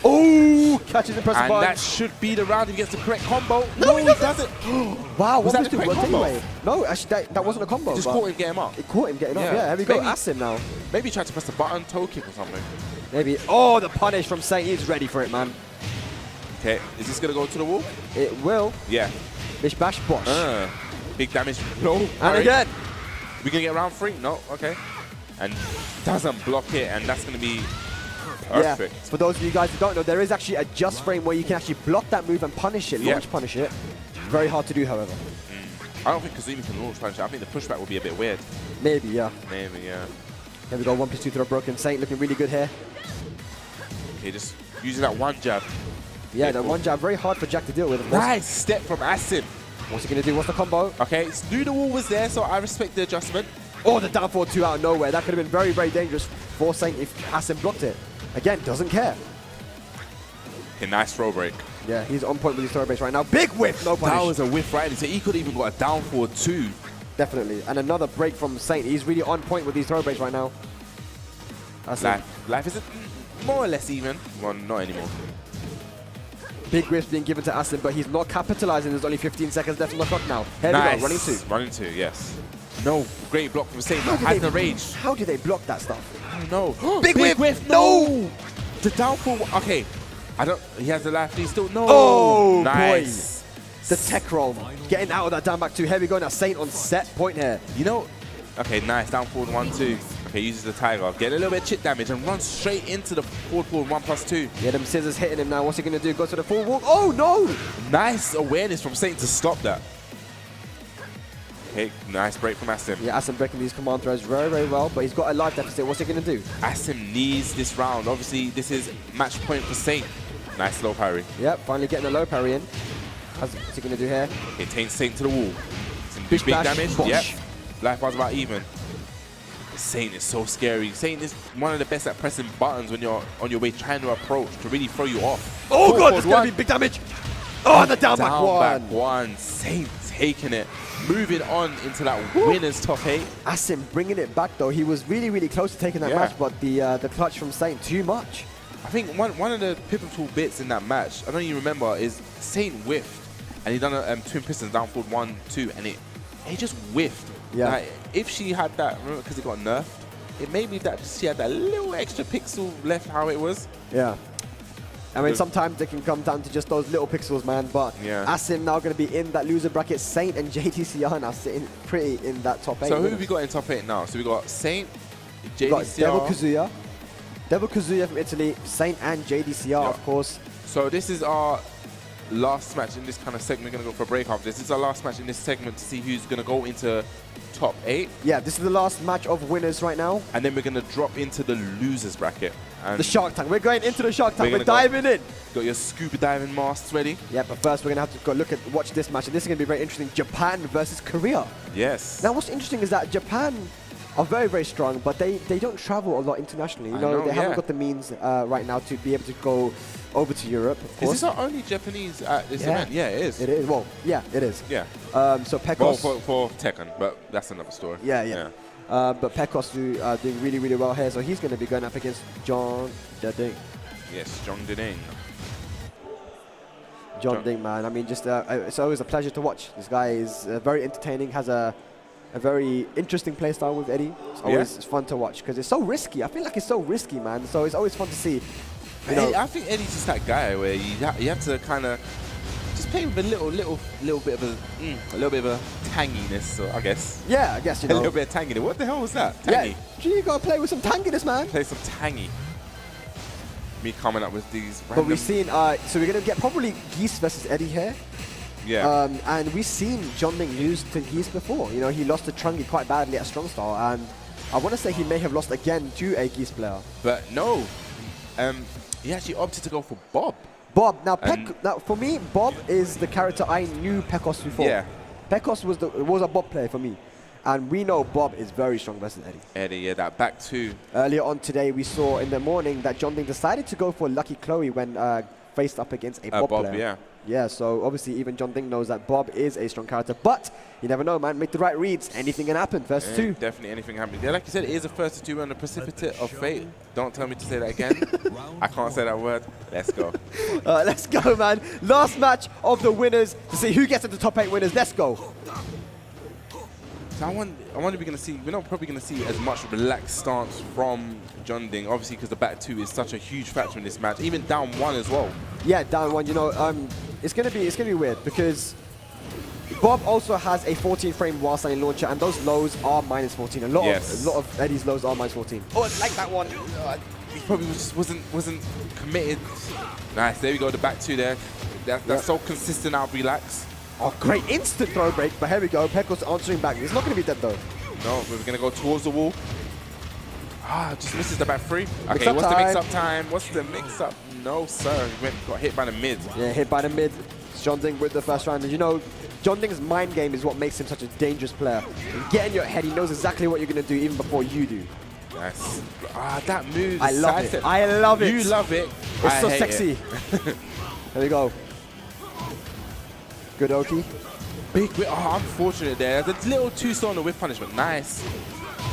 Oh, catches impressive And button. that should be the round if he gets the correct combo. No, he he doesn't. Wow, Was that the worked correct combo? anyway. No, actually, that wasn't a combo. It just but caught him getting up. It caught him getting up. Yeah. Yeah, here we go. Maybe- Asim now. Maybe he tried to press the button, toe kick or something. Maybe. Oh, the punish from Saint. He's ready for it, man. Okay, is this going to go to the wall? It will. Yeah. Bish bash bosh. Big damage. No. And again. We going to get round 3? No. Okay. And doesn't block it, and that's going to be perfect. Yeah. For those of you guys who don't know, there is actually a just frame where you can actually block that move and punish it, launch punish it. Very hard to do, however. I don't think Kazumi can launch punish it. I think the pushback will be a bit weird. Maybe, yeah. Maybe, yeah. Here we go, 1+2 throw broken. Saint looking really good here. Okay, just using that one jab. Yeah, the one jab, very hard for Jack to deal with. Of course. Nice step from Asim. What's he going to do? What's the combo? Okay, through the wall was there, so I respect the adjustment. Oh, the down forward 2 out of nowhere. That could have been very, very dangerous for Saint if Asim blocked it. Again, doesn't care. Okay, nice throw break. Yeah, he's on point with his throw base right now. Big whiff, no punish. That was a whiff right, so he could even got a down forward 2. Definitely. And another break from Saint. He's really on point with these throw base right now. Life is more or less even. Well, not anymore. Big whiffs being given to Asim, but he's not capitalizing. There's only 15 seconds left on the clock now. Here Nice. we go, running 2. Running 2, yes. No, great block from Saint, How but did has they- the rage. How do they block that stuff? I don't know. Big whiff, no! The downfall, okay. He has the life lead still. No! Oh, nice. The tech roll. Getting out of that down back 2. Here we go now. Saint on set point here. You know, okay, nice. Down forward 1-2. Okay, uses the tiger. Get a little bit of chip damage and runs straight into the forward 1+2. Yeah, them scissors hitting him now. What's he going to do? Go to the full walk. Oh, no! Nice awareness from Saint to stop that. Okay, nice break from Asim. Yeah, Asim breaking these command throws very, very well, but he's got a life deficit. What's he going to do? Asim needs this round. Obviously, this is match point for Saint. Nice low parry. Yep, finally getting a low parry in. What's he going to do here? Okay, taints Saint to the wall. Some Bish big bash, damage. bosh. Yep. Life bar's about even. Saint is so scary. Saint is one of the best at pressing buttons when you're on your way trying to approach to really throw you off. Oh, God, Forward it's going to be big damage. Oh, and the down back one. Back one. Saint taking it. Moving on into that winner's top 8. Asim bringing it back, though. He was really, really close to taking that match, but the clutch from Saint, too much. I think one of the pivotal bits in that match, I don't even remember, is Saint whiffed. And he done a twin pistons down forward 1-2, and he just whiffed. Yeah. Like, if she had that, remember, because it got nerfed, it may be that she had that little extra pixel left how it was. Yeah. I mean, sometimes it can come down to just those little pixels, man. But Asim now going to be in that loser bracket. Saint and JDCR now sitting pretty in that top 8. So who have we got in top 8 now? So we got Saint, JDCR. We've got Devil Kazuya from Italy, Saint and JDCR, of course. So this is our last match in this kind of segment. We're going to go for a break after this. This is our last match in this segment to see who's going to go into top 8. Yeah, this is the last match of winners right now. And then we're going to drop into the losers bracket. And the Shark Tank. We're going into the Shark Tank. We're diving in. Got your scuba diving masks ready? Yeah, but first we're going to have to go watch this match. And this is going to be very interesting. Japan versus Korea. Yes. Now, what's interesting is that Japan are very, very strong, but they don't travel a lot internationally. You know, they haven't got the means right now to be able to go over to Europe, of course. Is this our only Japanese at this event? Yeah, it is. It is. Well, yeah, it is. Yeah. So Pekos... Well, for Tekken, but that's another story. Yeah. But Pekos doing really, really well here, so he's going to be going up against Jeondding. Yes, Jeondding. Jeondding, man. I mean, just it's always a pleasure to watch. This guy is very entertaining, has a very interesting play style with Eddie. It's always fun to watch because it's so risky. I feel like it's so risky, man. So it's always fun to see. You know, I think Eddie's just that guy where you have to kind of just play with a little bit of a tanginess, so I guess. Yeah, I guess, you know. A little bit of tanginess. What the hell was that? Tangy. Yeah, you gotta play with some tanginess, man. Play some tangy. Me coming up with these random... But we've seen, so we're gonna get probably Geese versus Eddie here. Yeah. And we've seen Jeondding lose to Geese before. You know, he lost to Trungy quite badly at Strong Style, and I want to say he may have lost again to a Geese player. But no, he actually opted to go for Bob. Bob. Now, for me, Bob is the character I knew Pekos before. Yeah. Pekos was a Bob player for me. And we know Bob is very strong versus Eddie. Eddie, yeah, that back two. Earlier on today, we saw in the morning that Jeondding decided to go for Lucky Chloe when faced up against a Bob player. Yeah. Yeah, so obviously even Jeondding knows that Bob is a strong character, but you never know, man. Make the right reads. Anything can happen. Versus 2. Definitely anything happening. Yeah, like you said, it is a first to 2 on the precipitate of fate. Don't tell me to say that again. I can't say that word. Let's go. Let's go, man. Last match of the winners to see who gets into the top 8 winners. Let's go. So I wonder if we're going to see, we're not probably going to see as much relaxed stance from Jeondding, obviously because the back 2 is such a huge factor in this match, even down 1 as well. Yeah, down 1, you know, it's gonna be weird because Bob also has a 14 frame while standing launcher, and those lows are -14. A lot of Eddie's lows are -14. Oh, I like that one. He probably just wasn't committed. Nice, there we go, the back 2 there. That's so consistent out of relax. Oh, great instant throw break, but here we go. Pekos answering back. He's not going to be dead, though. No, we're going to go towards the wall. Just misses the back 3. Okay, what's the mix-up time? What's the mix-up? No, sir. He got hit by the mid. Yeah, hit by the mid. Jeondding with the first round. And you know, Jeondding's mind game is what makes him such a dangerous player. Get in your head. He knows exactly what you're going to do even before you do. Yes. That move. I love it. I love it. You love it. It's so sexy. There we go. Good Oki. Big whip. Oh, unfortunate there. There's a little too slow on the whip punishment. Nice.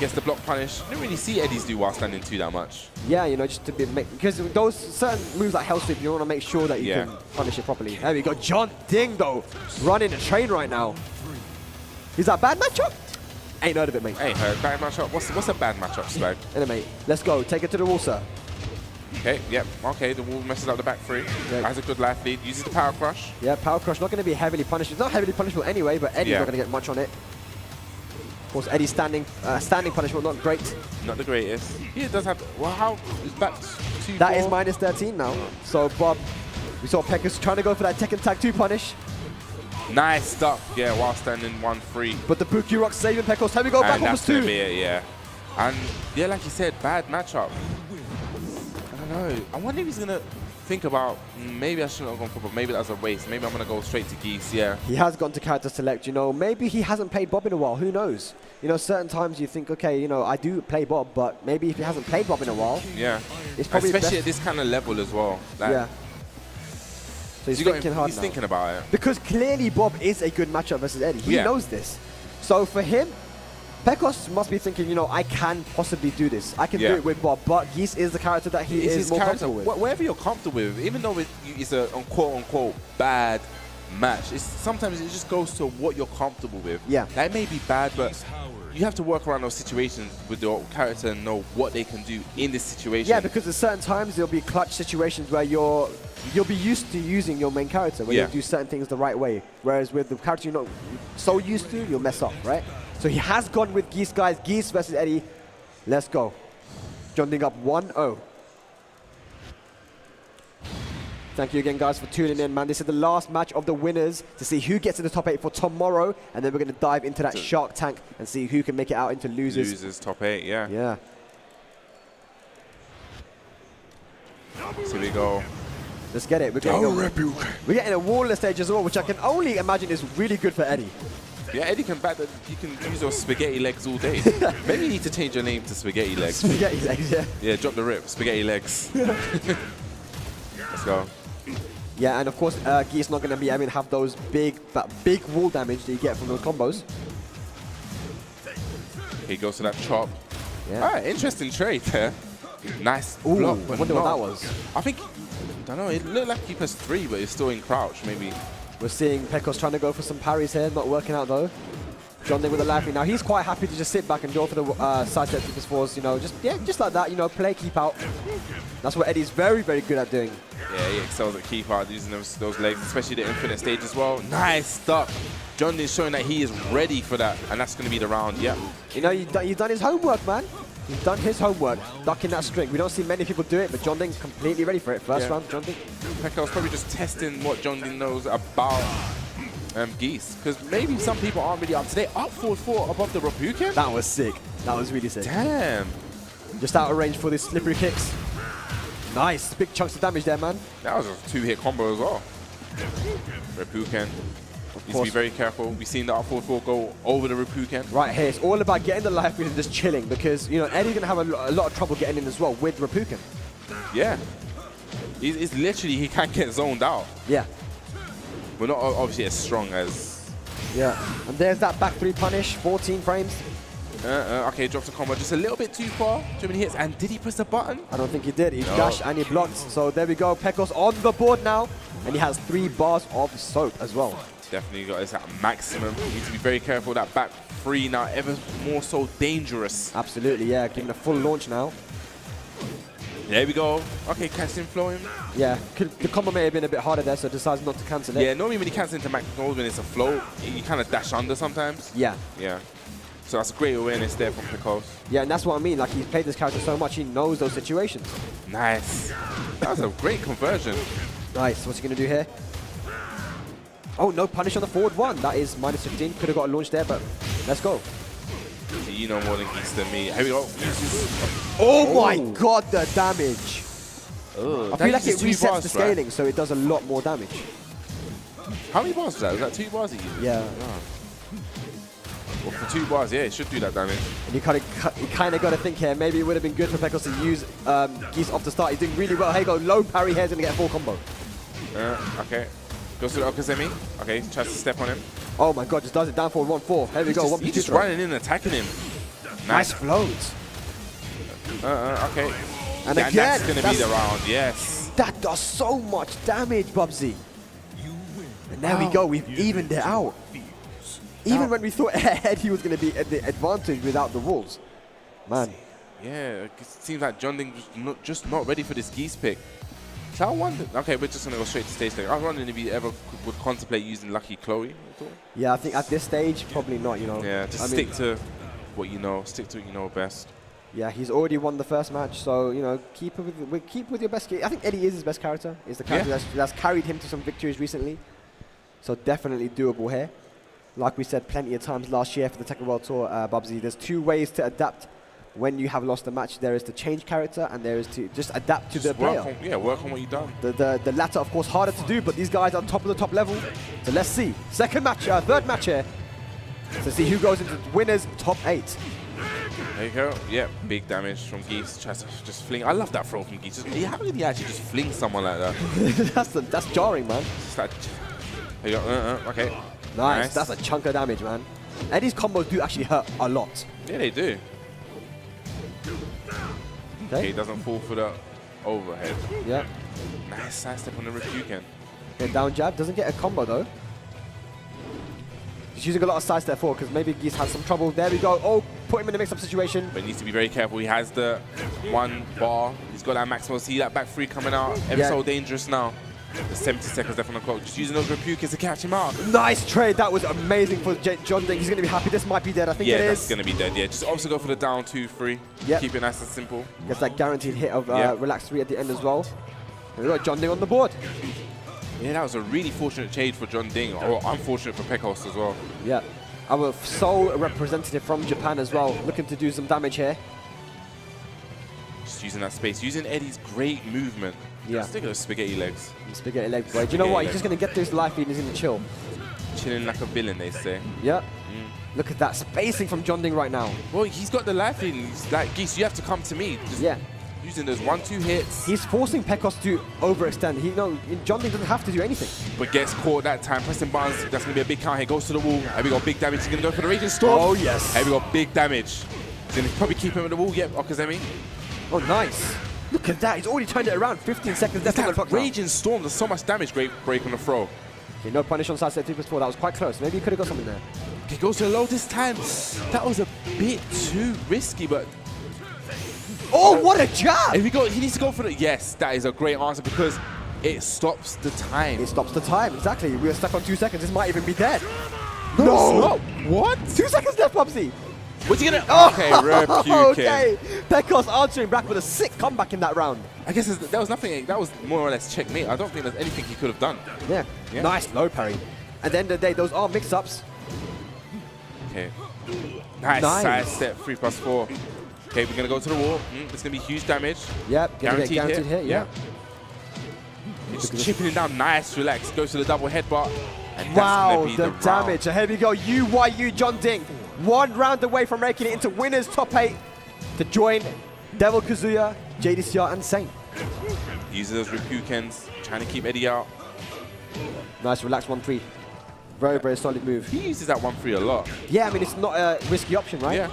Gets the block punish. Didn't really see Eddie's do while standing 2 that much. Yeah, you know, just to be because those certain moves like Hell Sweep, you want to make sure that you can punish it properly. There we go. Jeondding though, running the train right now. Is that a bad matchup? Ain't heard of it, mate. Ain't heard. Bad matchup. What's a bad matchup, Spag? Anyway, let's go. Take it to the wall, sir. Okay, yep. Okay, the wall messes up the back 3. Has a good life lead. Uses the power crush. Yeah, power crush not going to be heavily punished. It's not heavily punishable anyway, but Eddie's not going to get much on it. Of course, Eddie's standing punishment, not great. Not the greatest. He does have. Well, how is back 2? That is -13 now. So Bob, we saw Pekos trying to go for that Tekken Tag 2 punish. Nice stuff. Yeah, while standing 1-3. But the Buki Rock saving Pekos. Here we go, back almost 2. That's gonna be it, yeah. And yeah, like you said, bad matchup. I don't know. I wonder if he's gonna think about maybe I shouldn't have gone for Bob. Maybe that's a waste. Maybe I'm gonna go straight to Geese. Yeah. He has gone to character select. You know, maybe he hasn't played Bob in a while. Who knows? You know, certain times you think, okay, you know, I do play Bob, but maybe if he hasn't played Bob in a while, it's probably especially at this kind of level as well. Like, yeah. So he's thinking hard now. He's thinking about it because clearly Bob is a good matchup versus Eddie. He knows this. So for him, Pekos must be thinking, you know, I can possibly do this. I can do it with Bob, but Geese is the character that he is more comfortable with. Wherever you're comfortable with, even though it's a quote-unquote bad match, sometimes it just goes to what you're comfortable with. Yeah. That may be bad, but you have to work around those situations with your character and know what they can do in this situation. Yeah, because at certain times there'll be clutch situations where you'll be used to using your main character, where you do certain things the right way. Whereas with the character you're not so used to, you'll mess up, right? So he has gone with Geese, guys. Geese versus Eddie. Let's go. Jeondding up 1-0. Thank you again, guys, for tuning in, man. This is the last match of the winners to see who gets in the top 8 for tomorrow. And then we're going to dive into that Shark Tank and see who can make it out into losers. Losers, top 8, yeah. Yeah. So here we go. Let's get it. We're getting a Warless stage as well, which I can only imagine is really good for Eddie. Yeah, Eddie can you can use your spaghetti legs all day. Maybe you need to change your name to Spaghetti Legs. Spaghetti Legs, yeah. Yeah, drop the rip. Spaghetti Legs. Let's go. Yeah, and of course, Geese not going to be able to have those big wall damage that you get from those combos. He goes to that chop. Yeah. Interesting trade there. Nice Ooh, block. I wonder what that was. I think don't know. It looked like he pressed 3, but it's still in crouch, maybe. We're seeing Pekos trying to go for some parries here, not working out though. Jeondding with a life lead. Now he's quite happy to just sit back and go for the side step keepers fours, you know, just like that, you know, play keep out. That's what Eddie's very, very good at doing. Yeah, he excels at keep out, using those legs, especially the infinite stage as well. Nice stuff. Jeondding's showing that he is ready for that, and that's going to be the round, yeah. You know, he's done his homework, man. He's done his homework, ducking that string. We don't see many people do it, but Jeondding's completely ready for it. First round, Jeondding. Pekos probably just testing what Jeondding knows about Geese, because maybe some people aren't really up to date. Up 4-4 above the Reppuken? That was sick. That was really sick. Damn. Just out of range for these slippery kicks. Nice, big chunks of damage there, man. That was a 2-hit combo as well. Reppuken. Needs to be very careful. We've seen the up 4-4 go over the Reppuken. Right here, it's all about getting the life lead and just chilling, because, you know, Eddie's going to have a lot of trouble getting in as well with Reppuken. Yeah. It's literally, he can't get zoned out. Yeah. We're not obviously as strong as... Yeah. And there's that back 3 punish, 14 frames. Okay, drops a combo just a little bit too far. Too many hits. And did he press the button? I don't think he did. He dashed and he blocked. So there we go. Pekos on the board now. And he has 3 bars of soap as well. Definitely got this at maximum. You need to be very careful. That back 3 now ever more so dangerous. Absolutely, yeah. Giving a full launch now. There we go. Okay, casting flow him. Yeah, the combo may have been a bit harder there, so decides not to cancel it. Yeah, normally when he cancels into max mode when it's a flow, you kind of dash under sometimes. Yeah. Yeah. So that's a great awareness there from Pekos. Yeah, and that's what I mean. Like, he's played this character so much, he knows those situations. Nice. That was a great conversion. Nice. What's he going to do here? Oh, no punish on the forward 1. That is minus 15. Could have got a launch there, but let's go. You know more than Geese than me. Here we go. Oh my god, the damage. I feel like it resets the scaling, so it does a lot more damage. How many bars was that? Was that 2 bars he used? Yeah. Oh. Well, for 2 bars, yeah, it should do that damage. And you kind of got to think here, maybe it would have been good for Pekos to use Geese off the start. He's doing really well. Here you go, low parry here, he's going to get a full combo. Okay. Goes to the Okazemi. Okay, tries to step on him. Oh my god, just does it down for 1-4. Here we go, He's just running in and attacking him. Nice floats. Okay. And yeah, again, that's going to be the round, yes. That does so much damage, Bubsy. And there we go, we've evened it out. Even when we thought Eddie was going to be at the advantage without the walls. Man. Yeah, it seems like Jeondding was just not ready for this Geese pick. So I wonder, okay, we're just going to go straight to stage tag. I was wondering if he ever would contemplate using Lucky Chloe at all. Yeah, I think at this stage, probably not, you know. Yeah, just stick to what you know. Stick to what you know best. Yeah, he's already won the first match, so, you know, keep with your best. I think Eddie is his best character. Is the character that's carried him to some victories recently. So definitely doable here. Like we said plenty of times last year for the Tekken World Tour, Bubsy, there's 2 ways to adapt when you have lost a match. There is to change character, and there is to just adapt to the player. Work on what you've done. The latter, of course, harder to do, but these guys are top of the top level. So let's see. Third match here. To see who goes into winners top 8. There you go. Yeah, big damage from Geese. Tries to just fling. I love that throw from Geese. How did he actually just fling someone like that? that's jarring, man. Just like, there you go. Okay. Nice. That's a chunk of damage, man. Eddie's combos do actually hurt a lot. Yeah, they do. Okay, he doesn't fall for the overhead. Yeah. Nice side step on the Reppuken. Okay, down jab. Doesn't get a combo, though. He's using a lot of side step forward because maybe Geese has some trouble. There we go. Oh, put him in a mix-up situation. But he needs to be very careful. He has the 1 bar. He's got that maximal. See that back 3 coming out. Ever so dangerous now. The 70 seconds left on the clock. Just using those Reppukens to catch him out. Nice trade. That was amazing for Jeondding. He's going to be happy. This might be dead. I think it is. Yeah, that's going to be dead. Yeah, just also go for the down 2-3. Yep. Keep it nice and simple. Gets that guaranteed hit of relax 3 at the end as well. And we got Jeondding on the board. Yeah, that was a really fortunate trade for Jeondding, or unfortunate for Pekos as well. Yeah. Our sole representative from Japan as well, looking to do some damage here. Just using that space, using Eddie's great movement. Yeah. Stick those spaghetti legs. Spaghetti legs, boy. Do you know what? He's just going to get this life feed and he's going to chill. Chilling like a villain, they say. Yeah. Look at that spacing from Jeondding right now. Well, he's got the life feed. He's like, Geese, you have to come to me. Just using those 1-2 hits. He's forcing Pekos to overextend. Jeondding doesn't have to do anything. But gets caught that time. Pressing buttons. That's going to be a big count here. Goes to the wall. Here we got big damage. He's going to go for the Raging Storm. Oh, yes. Here we got big damage. He's going to probably keep him at the wall. Yep, Okazemi. Oh, nice. Look at that. He's already turned it around. 15 seconds left on the clock now. Raging Storm does so much damage. Great break on the throw. Okay, no punish on side step 2+4. That was quite close. Maybe he could have got something there. Okay, goes to the low this time. That was a bit too risky, but... Oh, what a jab! If he needs to go for the... Yes, that is a great answer because it stops the time. It stops the time, exactly. We are stuck on 2 seconds. This might even be dead. No! What? 2 seconds left, Popsy. What's he gonna... Oh, Okay, Repukin. okay. Pekos answering back with a sick comeback in that round. I guess there was nothing... That was more or less checkmate. I don't think there's anything he could have done. Yeah. Nice low parry. At the end of the day, those are mix-ups. Okay. Nice. Side step 3+4. Okay, we're gonna go to the wall. It's gonna be huge damage. Yep. Guaranteed hit. Yeah. Just chipping it down. Nice. Relax. Goes to the double headbutt. And that's Wow, gonna be the damage. So here we go. UYU Jeondding. 1 round away from making it into winners top 8 to join Devil Kazuya, JDCR, and Saint. Uses those Repukens, trying to keep Eddie out. Nice, relax 1-3. Very, very solid move. He uses that 1-3 a lot. Yeah, I mean, it's not a risky option, right? Yeah.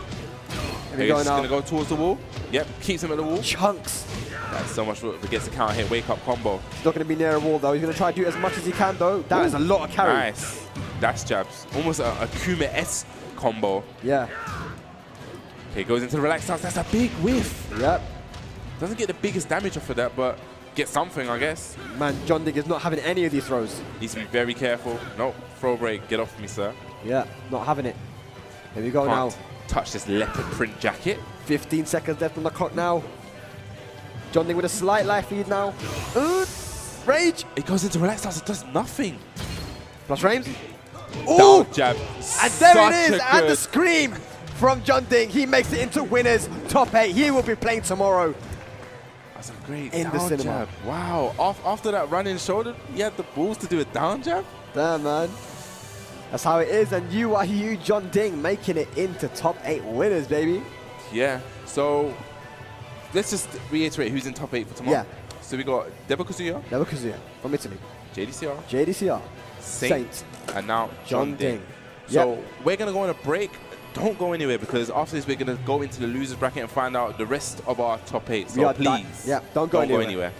Here we go He's now. going to go towards the wall. Yep, keeps him at the wall. Chunks. That's so much work. Gets the counter hit, wake up combo. He's not going to be near a wall, though. He's going to try to do as much as he can, though. That is a lot of carry. Nice. Dash jabs. Almost a Kuma-esque combo. Yeah. Okay, goes into the relaxed stance. That's a big whiff. Yep. Doesn't get the biggest damage off of that, but get something, I guess. Man, Jeondding is not having any of these throws. Needs to be very careful. Nope, throw break. Get off me, sir. Yeah, not having it. Here we go Can't now. touch this leopard print jacket. 15 seconds left on the clock now. Jeondding with a slight life lead now. Rage. It goes into relaxed stance. It does nothing. Plus frames. Down jab. And there Such it is, a and the good- scream from Jeondding. He makes it into winners top 8. He will be playing tomorrow. That's a great In the down cinema. jab. Wow. After that running shoulder, he had the balls to do a down jab? Damn, man. That's how it is, and UYU Jeondding making it into top 8 winners, baby. Yeah. So let's just reiterate who's in top 8 for tomorrow. Yeah. So we got Devil Kazuya, Devil Kazuya from Italy. JDCR, JDCR. Saint, and now Jeondding. Jeondding. So we're going to go on a break. Don't go anywhere because after this we're going to go into the losers bracket and find out the rest of our top 8. So please, don't go anywhere. anywhere.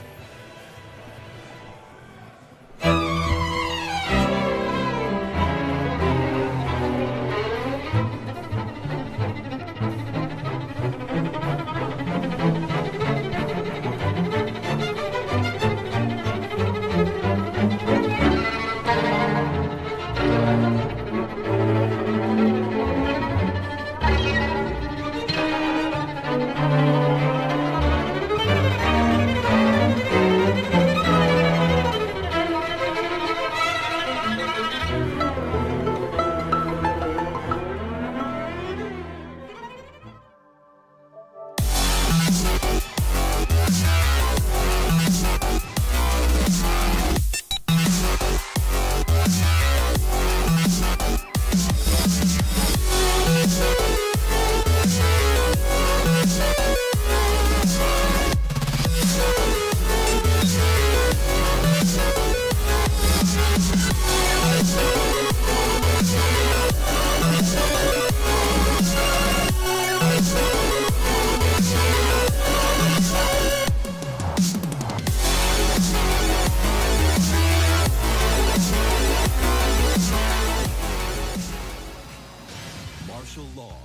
Martial law.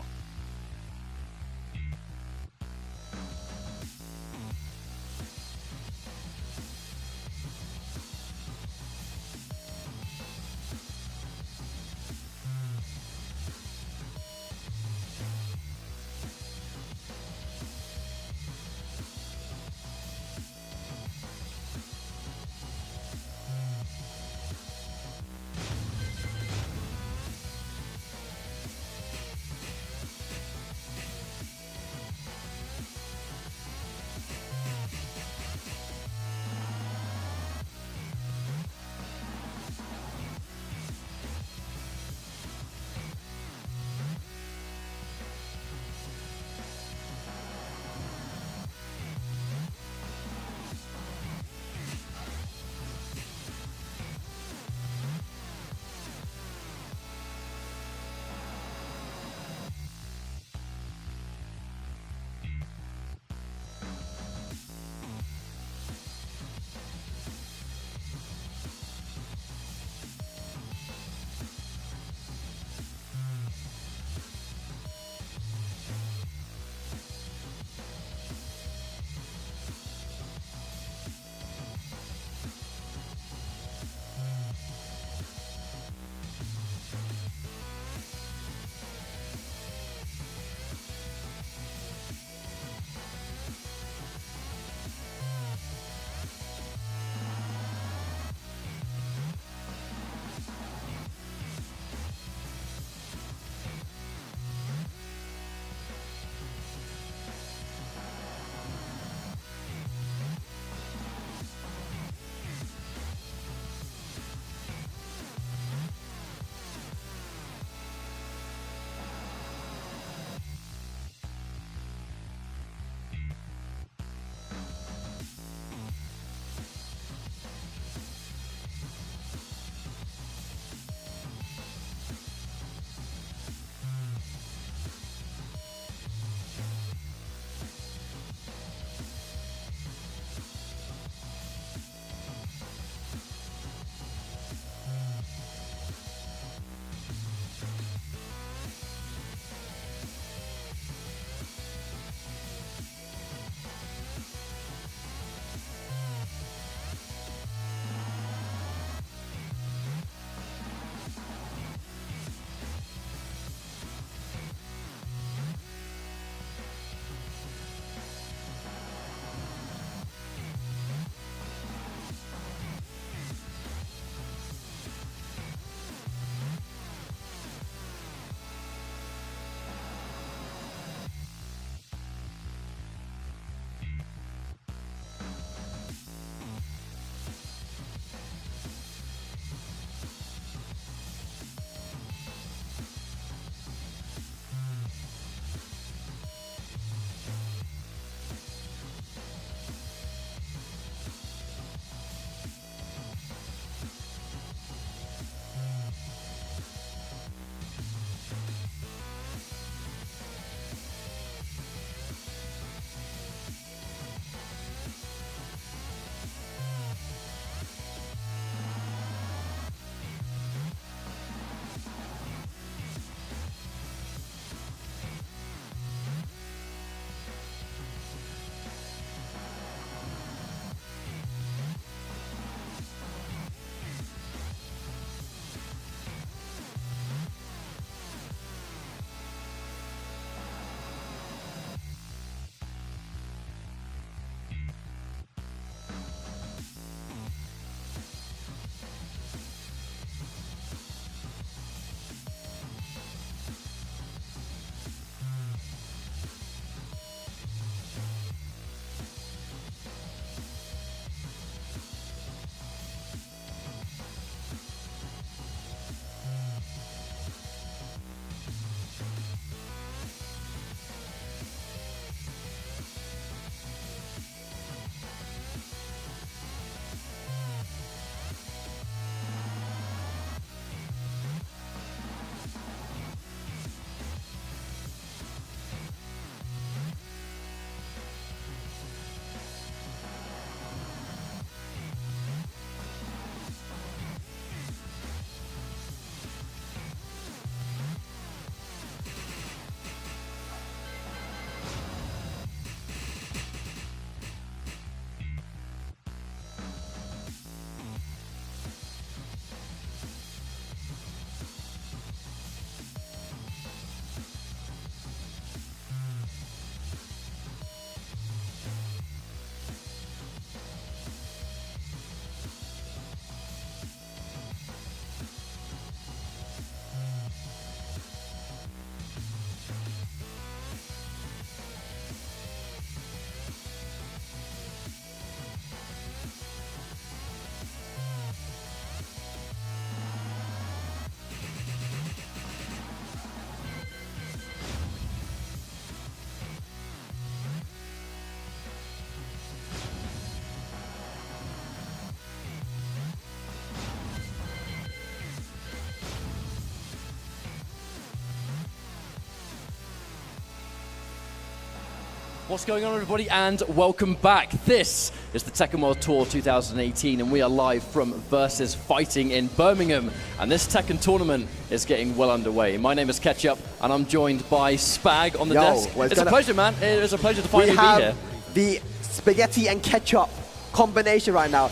What's going on, everybody, and welcome back. This is the Tekken World Tour 2018, and we are live from VsFighting in Birmingham. And this Tekken tournament is getting well underway. My name is Ketchup, and I'm joined by Spag on the desk. Well, it's a pleasure, man. It is a pleasure to finally be here. The spaghetti and ketchup combination right now.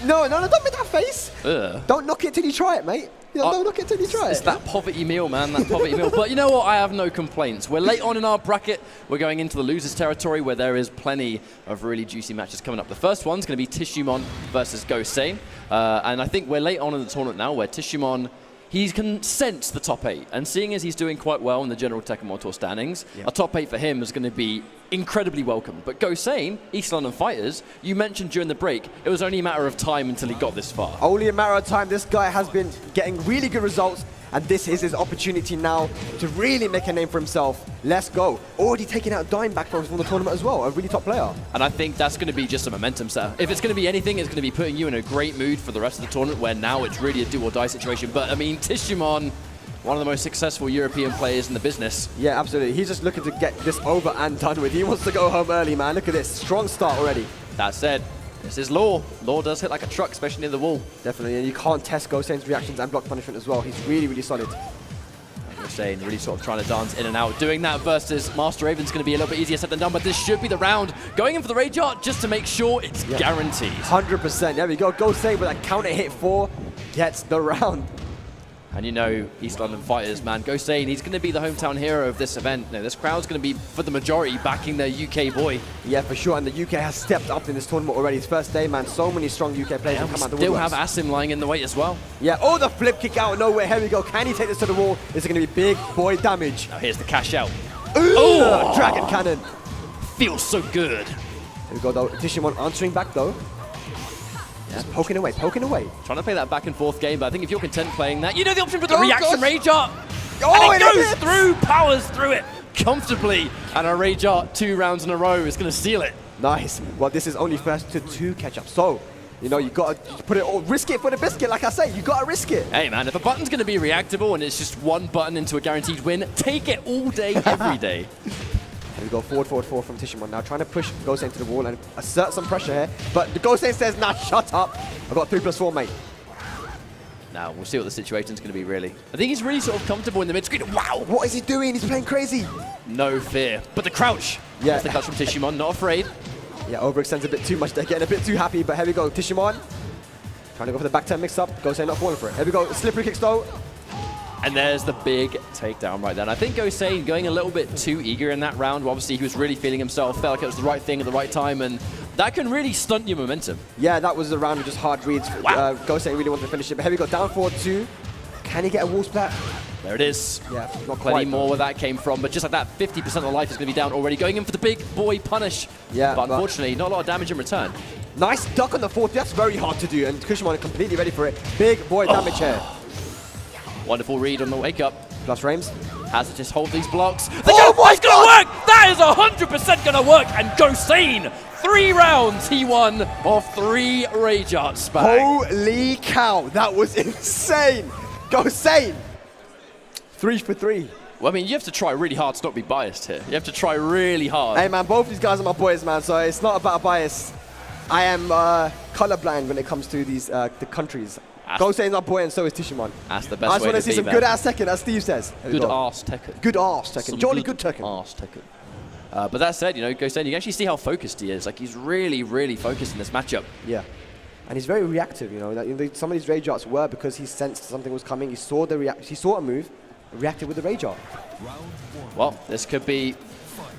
No, don't make that face. Ugh. Don't knock it till you try it, mate. Don't knock it till you try it. It's that poverty meal, man, that poverty meal. But you know what? I have no complaints. We're late on in our bracket. We're going into the losers territory where there is plenty of really juicy matches coming up. The first one's going to be Tishumon versus Gosane. And I think we're late on in the tournament now where Tishumon, he can sense the top 8. And seeing as he's doing quite well in the general Tekken World Tour standings, a top 8 for him is going to be incredibly welcome. But Gosane, East London Fighters, you mentioned during the break, it was only a matter of time until he got this far. Only a matter of time. This guy has been getting really good results, and this is his opportunity now to really make a name for himself. Let's go. Already taking out Dimeback from the tournament as well, a really top player. And I think that's going to be just a momentum setter. If it's going to be anything, it's going to be putting you in a great mood for the rest of the tournament, where now it's really a do-or-die situation. But, I mean, Tishumon, one of the most successful European players in the business. Yeah, absolutely. He's just looking to get this over and done with. He wants to go home early, man. Look at this. Strong start already. That said, this is Law. Law does hit like a truck, especially near the wall. Definitely, and you can't test Gosane's reactions and block punishment as well. He's really, really solid. Like you're saying, really sort of trying to dance in and out. Doing that versus Master Raven's going to be a little bit easier said than done, but this should be the round. Going in for the Rage Art just to make sure it's guaranteed. 100%. There we go. Gosane with a counter hit 4 gets the round. And you know, East London Fighters, man, Gosane, he's going to be the hometown hero of this event. No, this crowd's going to be, for the majority, backing their UK boy. Yeah, for sure, and the UK has stepped up in this tournament already. His first day, man, so many strong UK players have come out the woodworks. Still have Asim lying in the weight as well. Yeah, oh, the flip kick out of nowhere. Here we go. Can he take this to the wall? Is it going to be big boy damage? Now here's the cash out. Ooh, Dragon Cannon. Feels so good. Here we go, though. Tishumon answering back, though. Just poking away, poking away. Trying to play that back and forth game, but I think if you're content playing that, you know the option for the reaction Rage Art. Oh, and it goes through, powers through it comfortably. And a Rage Art 2 rounds in a row is going to seal it. Nice. Well, this is only first to 2 catch-up. So, you know, you got to put it all, risk it for the biscuit, like I say. You got to risk it. Hey, man, if a button's going to be reactable and it's just one button into a guaranteed win, take it all day, every day. Here we go, forward from Tishumon now, trying to push Gosane to the wall and assert some pressure here. But the Gosane says, nah, shut up. I've got 3+4, mate. Now, we'll see what the situation's going to be, really. I think he's really sort of comfortable in the mid-screen. Wow! What is he doing? He's playing crazy. No fear. But the crouch. Yeah. That's the crouch from Tishumon, not afraid. Yeah, overextends a bit too much. They're getting a bit too happy, but here we go. Tishumon trying to go for the back turn mix-up. Gosane not falling for it. Here we go, slippery kicks though. And there's the big takedown right there. And I think Gosane going a little bit too eager in that round. Obviously, he was really feeling himself, felt like it was the right thing at the right time, and that can really stunt your momentum. Yeah, that was a round of just hard reads. Wow. Gosane really wanted to finish it, but here we go, down forward 2. Can he get a wall splat? There it is. Yeah, not Plenty quite, more where that came from, but just like that, 50% of life is going to be down already. Going in for the big boy punish. Yeah, but unfortunately, not a lot of damage in return. Nice duck on the 4th. That's very hard to do, and Tishumon completely ready for it. Big boy damage here. Wonderful read on the wake up. Plus frames. Has to just hold these blocks. Oh my It's going to work! That is 100% going to work! And Gosane, 3 rounds he won off 3 Rage Arts back. Holy cow, that was insane! Gosane! 3 for 3. Well, I mean, you have to try really hard to not be biased here. You have to try really hard. Hey man, both these guys are my boys, man, so it's not about a bias. I am colorblind when it comes to these the countries. Gosane's my boy, and so is Tishumon. That's the I best just way want to to see be, some man. good ass Tekken, as Steve says. Good arse Tekken. Good arse Tekken. Some Jolly good Tekken. Arse Tekken. But that said, you know, Gosane, you can actually see how focused he is. Like, he's really, really focused in this matchup. Yeah. And he's very reactive, you know. Like, some of these Rage Arts were because he sensed something was coming. He saw a move, reacted with the Rage Art. Well, this could be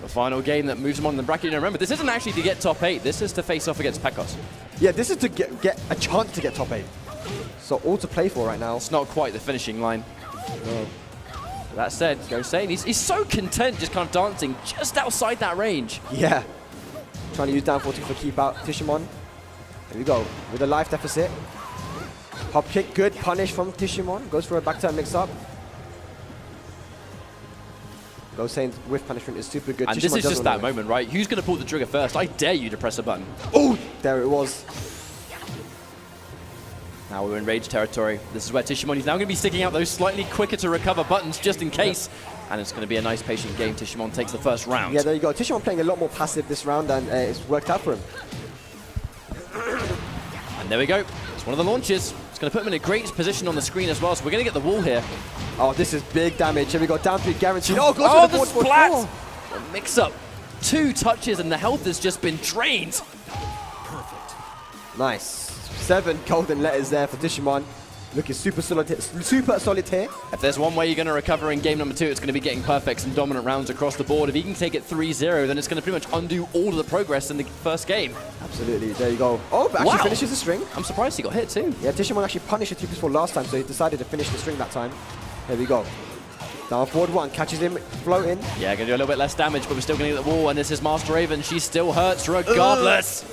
the final game that moves him on in the bracket. And remember, this isn't actually to get top 8. This is to face off against Pekos. Yeah, this is to get a chance to get top 8. So all to play for right now. It's not quite the finishing line. No. That said, Gosane, he's so content just kind of dancing just outside that range. Yeah. Trying to use down 14 for keep out. Tishumon. Here we go. With a life deficit. Hop kick, good punish from Tishumon. Goes for a back turn mix up. Gosane's whiff punishment is super good. And this is just that moment, right? Who's going to pull the trigger first? I dare you to press a button. Oh, there it was. Now we're in rage territory. This is where Tishimon is now going to be sticking out those slightly quicker to recover buttons just in case. And it's going to be a nice patient game. Tishimon takes the first round. Yeah, there you go. Tishimon playing a lot more passive this round, and it's worked out for him. And there we go. It's one of the launches. It's going to put him in a great position on the screen as well. So we're going to get the wall here. Oh, this is big damage. Here we go. Down 3 guaranteed. Oh, goes oh, for the the board. splat! A mix-up. 2 touches and the health has just been drained. Nice. 7 golden letters there for Tishimon. Looking super solitaire. If there's one way you're going to recover in game number 2, it's going to be getting perfects and dominant rounds across the board. If he can take it 3-0, then it's going to pretty much undo all of the progress in the first game. Absolutely. There you go. Oh, but actually finishes the string. I'm surprised he got hit too. Yeah, Tishimon actually punished the 2+4 last time, so he decided to finish the string that time. There we go. Down forward 1, catches him floating. Yeah, going to do a little bit less damage, but we're still going to get the wall, and this is Master Raven. She still hurts regardless.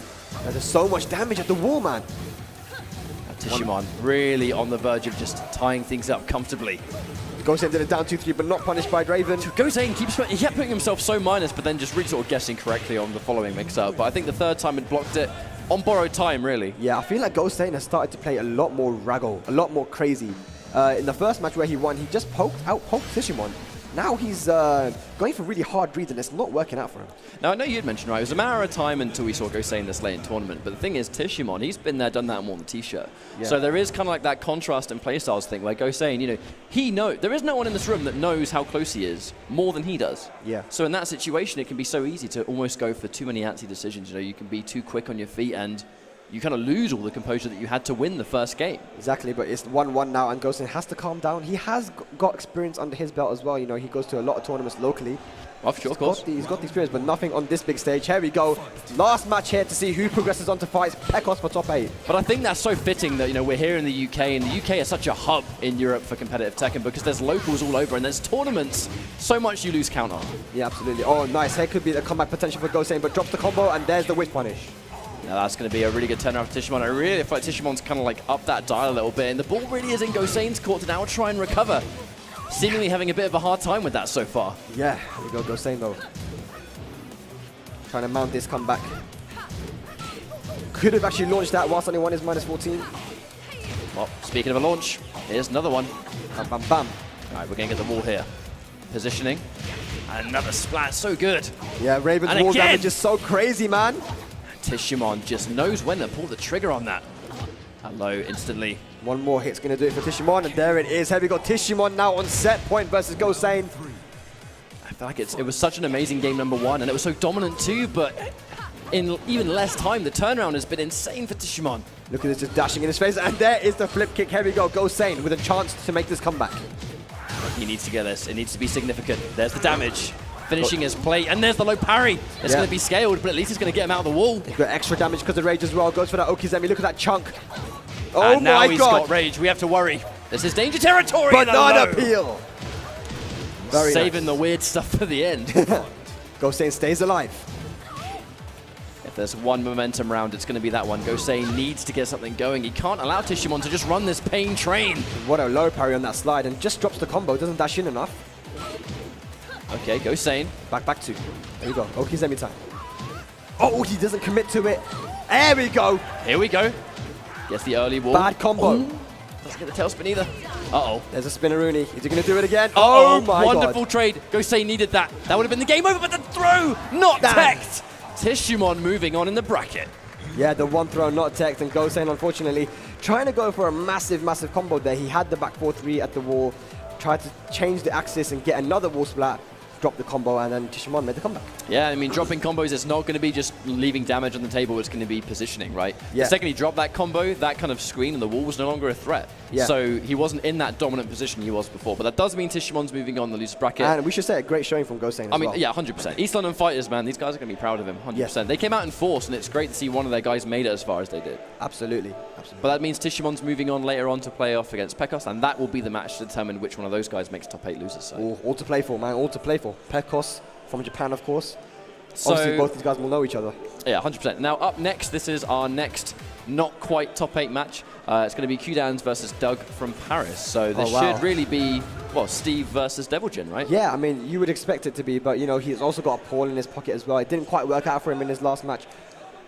There's so much damage at the wall, man. Tishimon really on the verge of just tying things up comfortably. Goes into the down 2-3, but not punished by Raven. Gosane he kept putting himself so minus, but then just really sort of guessing correctly on the following mix-up. But I think the third time it blocked it on borrowed time, really. Yeah, I feel like Gosane has started to play a lot more raggle, a lot more crazy. In the first match where he won, he just out-poked Tishimon. Now he's going for really hard reads, and it's not working out for him. Now, I know you'd mentioned, right, it was a matter of time until we saw Gosane this late in tournament, but the thing is, Tishimon, he's been there, done that, and worn the t-shirt. Yeah. So there is kind of like that contrast in playstyles thing, where Gosane, there is no one in this room that knows how close he is more than he does. Yeah. So in that situation, it can be so easy to almost go for too many antsy decisions. You can be too quick on your feet, and you kind of lose all the composure that you had to win the first game. Exactly, but it's 1-1 now, and Gosane has to calm down. He has got experience under his belt as well. He goes to a lot of tournaments locally. Of course. He's got the experience, but nothing on this big stage. Here we go. Last match here to see who progresses on to fight Pekos for top 8. But I think that's so fitting that, we're here in the UK, and the UK is such a hub in Europe for competitive Tekken because there's locals all over and there's tournaments. So much you lose count on. Yeah, absolutely. Oh, nice. Here could be the comeback potential for Gosane, but drops the combo, and there's the witch punish. Now that's going to be a really good turnaround for Tishimon. I really feel like Tishimon's kind of like up that dial a little bit, and the ball really is in Gosane's court to now try and recover. Seemingly having a bit of a hard time with that so far. Yeah, here we go, Gosane though. Trying to mount this comeback. Could have actually launched that whilst only one is -14. Well, speaking of a launch, here's another one. Bam, bam, bam. All right, we're going to get the wall here. Positioning. Another splat, so good. Yeah, Raven's and wall again, damage is so crazy, man. Tishimon just knows when to pull the trigger on that. Hello, instantly. One more hit's going to do it for Tishimon, and there it is. Here we go, Tishimon now on set point versus Gosane. I feel like it was such an amazing game number 1, and it was so dominant too, but in even less time, the turnaround has been insane for Tishimon. Look at this, just dashing in his face, and there is the flip kick. Here we go, Gosane with a chance to make this comeback. He needs to get this. It needs to be significant. There's the damage. Finishing his plate, and there's the low parry. It's going to be scaled, but at least it's going to get him out of the wall. He's got extra damage because of rage as well. Goes for that Okizemi. Look at that chunk. Oh and now my he's God. got rage. We have to worry. This is danger territory. Banana peel. Very Saving nice. the weird stuff for the end. Gosane stays alive. If there's one momentum round, it's going to be that one. Gosane needs to get something going. He can't allow Tishimon to just run this pain train. What a low parry on that slide, and just drops the combo. Doesn't dash in enough. Okay, Gosane. Back 2. There we go. Okizemi time. Oh, he doesn't commit to it. There we go. Here we go. Gets the early wall. Bad combo. Ooh. Doesn't get the tailspin either. Uh-oh. There's a spinneroonie. Is he going to do it again? Oh my God. Wonderful trade. Gosane needed that. That would have been the game over, but the throw not teched. Tishimon moving on in the bracket. Yeah, the one throw not teched, and Gosane, unfortunately, trying to go for a massive combo there. He had the back 4-3 at the wall, tried to change the axis and get another wall splat, dropped the combo, and then Tishimon made the comeback. Yeah, I mean, dropping combos, it's not going to be just leaving damage on the table, it's going to be positioning, right? Yeah. The second he dropped that combo, that kind of screen and the wall was no longer a threat. Yeah. So he wasn't in that dominant position he was before. But that does mean Tishimon's moving on the loser's bracket. And we should say a great showing from Gosane as well. Yeah, 100%. East London Fighters, man, these guys are going to be proud of him, 100%. Yeah. They came out in force, and it's great to see one of their guys made it as far as they did. Absolutely. But that means Tishimon's moving on later on to play off against Pekos, and that will be the match to determine which one of those guys makes top 8 losers. So. All to play for, man. All to play for. Pekos from Japan, of course. So, obviously, both these guys will know each other. Yeah, 100%. Now, up next, this is our next not quite top 8 match. It's going to be Qudans versus Doug from Paris. So this should really be, well, Steve versus Deviljin, right? Yeah, I mean, you would expect it to be, but, he's also got a Paul in his pocket as well. It didn't quite work out for him in his last match.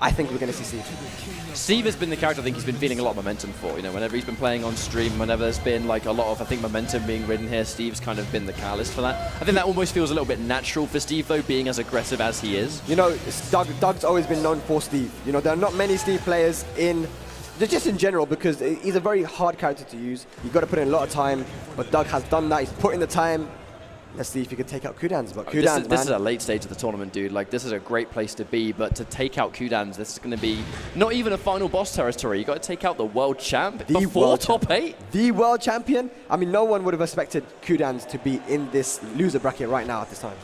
I think we're going to see Steve. Steve has been the character I think he's been feeling a lot of momentum for. You know, whenever he's been playing on stream, whenever there's been like a lot of, I think, momentum being ridden here, Steve's kind of been the catalyst for that. I think that almost feels a little bit natural for Steve, though, being as aggressive as he is. You know, Doug's always been known for Steve. You know, there are not many Steve players just in general, because he's a very hard character to use. You've got to put in a lot of time, but Doug has done that. He's put in the time. Let's see if he can take out Qudans. But Qudans, this is a late stage of the tournament, dude. Like, this is a great place to be, but to take out Qudans, this is going to be not even a final boss territory. You got to take out the world champ before top 8. The world champion. I mean, no one would have expected Qudans to be in this loser bracket right now at this time.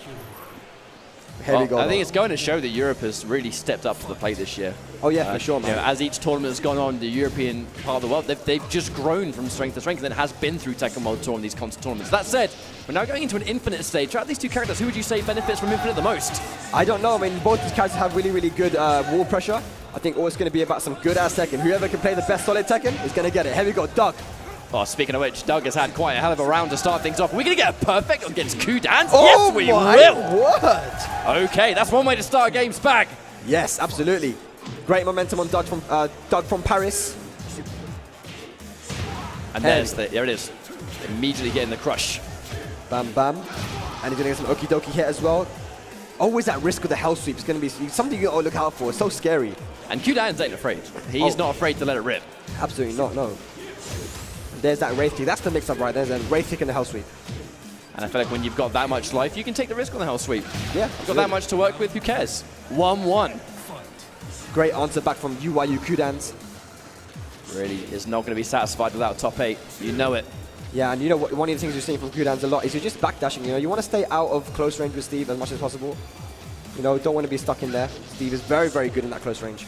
Here we go. I think it's going to show that Europe has really stepped up to the plate this year. Oh yeah, for sure, man. You know, as each tournament has gone on, the European part of the world, they've just grown from strength to strength, and it has been through Tekken World Tour and these constant tournaments. That said, we're now going into an Infinite stage. Out of these two characters, who would you say benefits from Infinite the most? I don't know. I mean, both these characters have really, really good wall pressure. I think all it's going to be about some good-ass Tekken. Whoever can play the best solid Tekken is going to get it. Here we go, Doug. Oh, speaking of which, Doug has had quite a hell of a round to start things off. We're going to get a perfect against Qudans? Oh, yes, we will! What? Okay, that's one way to start a game's back. Yes, absolutely. Great momentum on Doug from Paris. And there it is. Immediately getting the crush. Bam, bam. And he's going to get some okie dokie hit as well. Always that risk with the hell sweep is going to be something you got to look out for. It's so scary. And Qudans ain't afraid. He's not afraid to let it rip. Absolutely not, no. There's that Wraith kick. That's the mix-up right there. There's a Wraith kick and the hell sweep. And I feel like when you've got that much life, you can take the risk on the hell sweep. Yeah. You've got that much to work with, who cares? 1-1. Great answer back from UYU Qudans. Really is not going to be satisfied without top 8. You know it. Yeah, and you know what, one of the things you're seeing from Qudans a lot is you're just backdashing. You know, you want to stay out of close range with Steve as much as possible. You know, don't want to be stuck in there. Steve is very, very good in that close range.